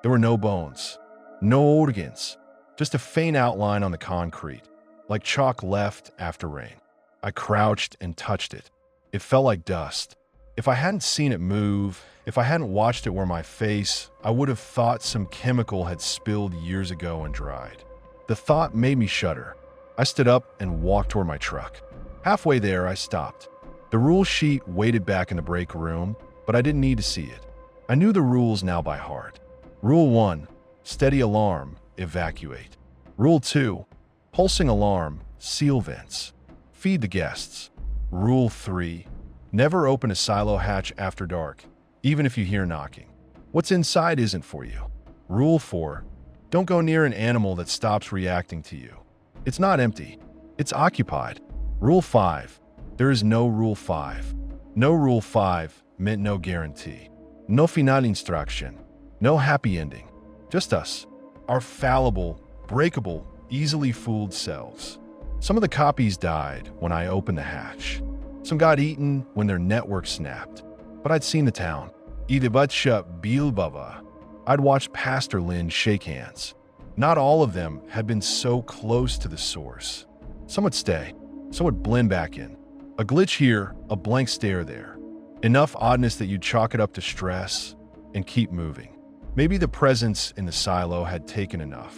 [SPEAKER 1] There were no bones, no organs, just a faint outline on the concrete, like chalk left after rain. I crouched and touched it. It felt like dust. If I hadn't seen it move, if I hadn't watched it where my face, I would have thought some chemical had spilled years ago and dried. The thought made me shudder. I stood up and walked toward my truck. Halfway there, I stopped. The rule sheet waited back in the break room, but I didn't need to see it. I knew the rules now by heart. Rule 1, steady alarm, evacuate. Rule 2, pulsing alarm, seal vents. Feed the guests. Rule 3, never open a silo hatch after dark, even if you hear knocking. What's inside isn't for you. Rule 4, don't go near an animal that stops reacting to you. It's not empty. It's occupied. Rule 5, there is no Rule 5. No Rule 5 meant no guarantee. No final instruction. No happy ending. Just us. Our fallible, breakable, easily fooled selves. Some of the copies died when I opened the hatch. Some got eaten when their network snapped. But I'd seen the town. Idibatsha Bilbava. I'd watched Pastor Lynn shake hands. Not all of them had been so close to the source. Some would stay. Some would blend back in. A glitch here, a blank stare there. Enough oddness that you'd chalk it up to stress and keep moving. Maybe the presence in the silo had taken enough.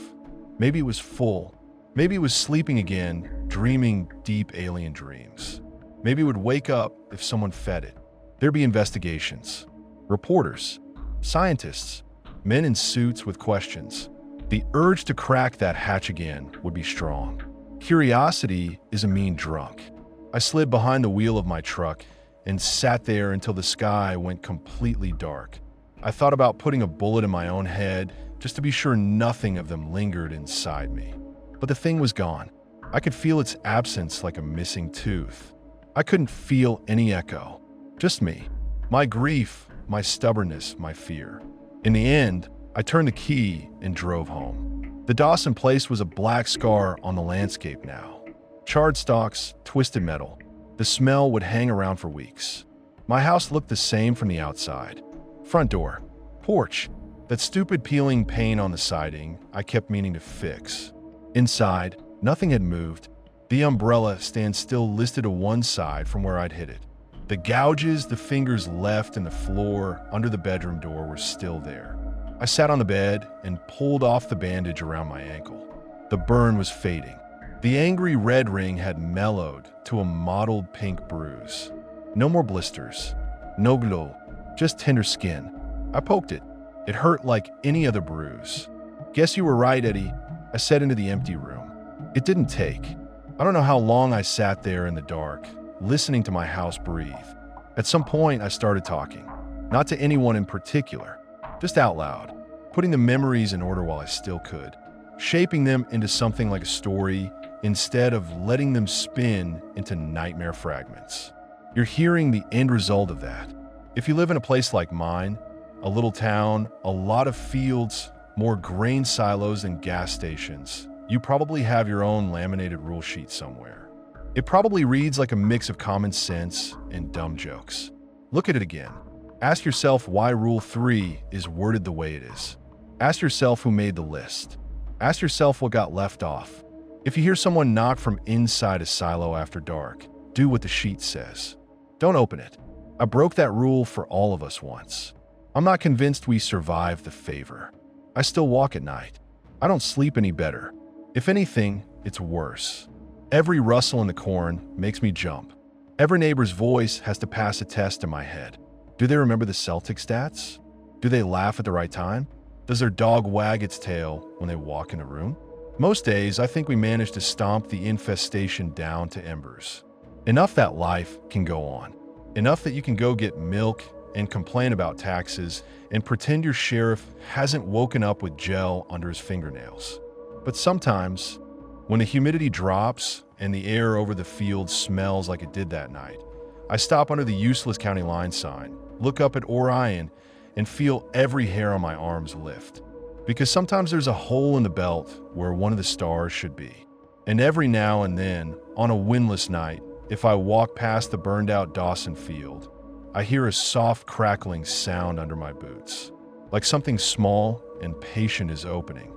[SPEAKER 1] Maybe it was full. Maybe it was sleeping again, dreaming deep alien dreams. Maybe it would wake up if someone fed it. There'd be investigations. Reporters. Scientists. Men in suits with questions. The urge to crack that hatch again would be strong. Curiosity is a mean drunk. I slid behind the wheel of my truck and sat there until the sky went completely dark. I thought about putting a bullet in my own head just to be sure nothing of them lingered inside me. But the thing was gone. I could feel its absence like a missing tooth. I couldn't feel any echo. Just me. My grief, my stubbornness, my fear. In the end, I turned the key and drove home. The Dawson place was a black scar on the landscape now. Charred stalks, twisted metal. The smell would hang around for weeks. My house looked the same from the outside. Front door, porch, that stupid peeling paint on the siding I kept meaning to fix. Inside, nothing had moved. The umbrella stand still listed to one side from where I'd hit it. The gouges the fingers left in the floor under the bedroom door were still there. I sat on the bed and pulled off the bandage around my ankle. The burn was fading. The angry red ring had mellowed to a mottled pink bruise. No more blisters. No glow. Just tender skin. I poked it. It hurt like any other bruise. Guess you were right, Eddie, I said into the empty room. It didn't take. I don't know how long I sat there in the dark, listening to my house breathe. At some point, I started talking. Not to anyone in particular, just out loud, putting the memories in order while I still could, shaping them into something like a story instead of letting them spin into nightmare fragments. You're hearing the end result of that. If you live in a place like mine, a little town, a lot of fields, more grain silos than gas stations, you probably have your own laminated rule sheet somewhere. It probably reads like a mix of common sense and dumb jokes. Look at it again. Ask yourself why Rule 3 is worded the way it is. Ask yourself who made the list. Ask yourself what got left off. If you hear someone knock from inside a silo after dark, do what the sheet says. Don't open it. I broke that rule for all of us once. I'm not convinced we survived the favor. I still walk at night. I don't sleep any better. If anything, it's worse. Every rustle in the corn makes me jump. Every neighbor's voice has to pass a test in my head. Do they remember the Celtic stats? Do they laugh at the right time? Does their dog wag its tail when they walk in a room? Most days, I think we manage to stomp the infestation down to embers. Enough that life can go on. Enough that you can go get milk and complain about taxes and pretend your sheriff hasn't woken up with gel under his fingernails. But sometimes, when the humidity drops and the air over the field smells like it did that night, I stop under the useless county line sign, look up at Orion, and feel every hair on my arms lift. Because sometimes there's a hole in the belt where one of the stars should be. And every now and then, on a windless night, if I walk past the burned-out Dawson field, I hear a soft crackling sound under my boots, like something small and patient is opening.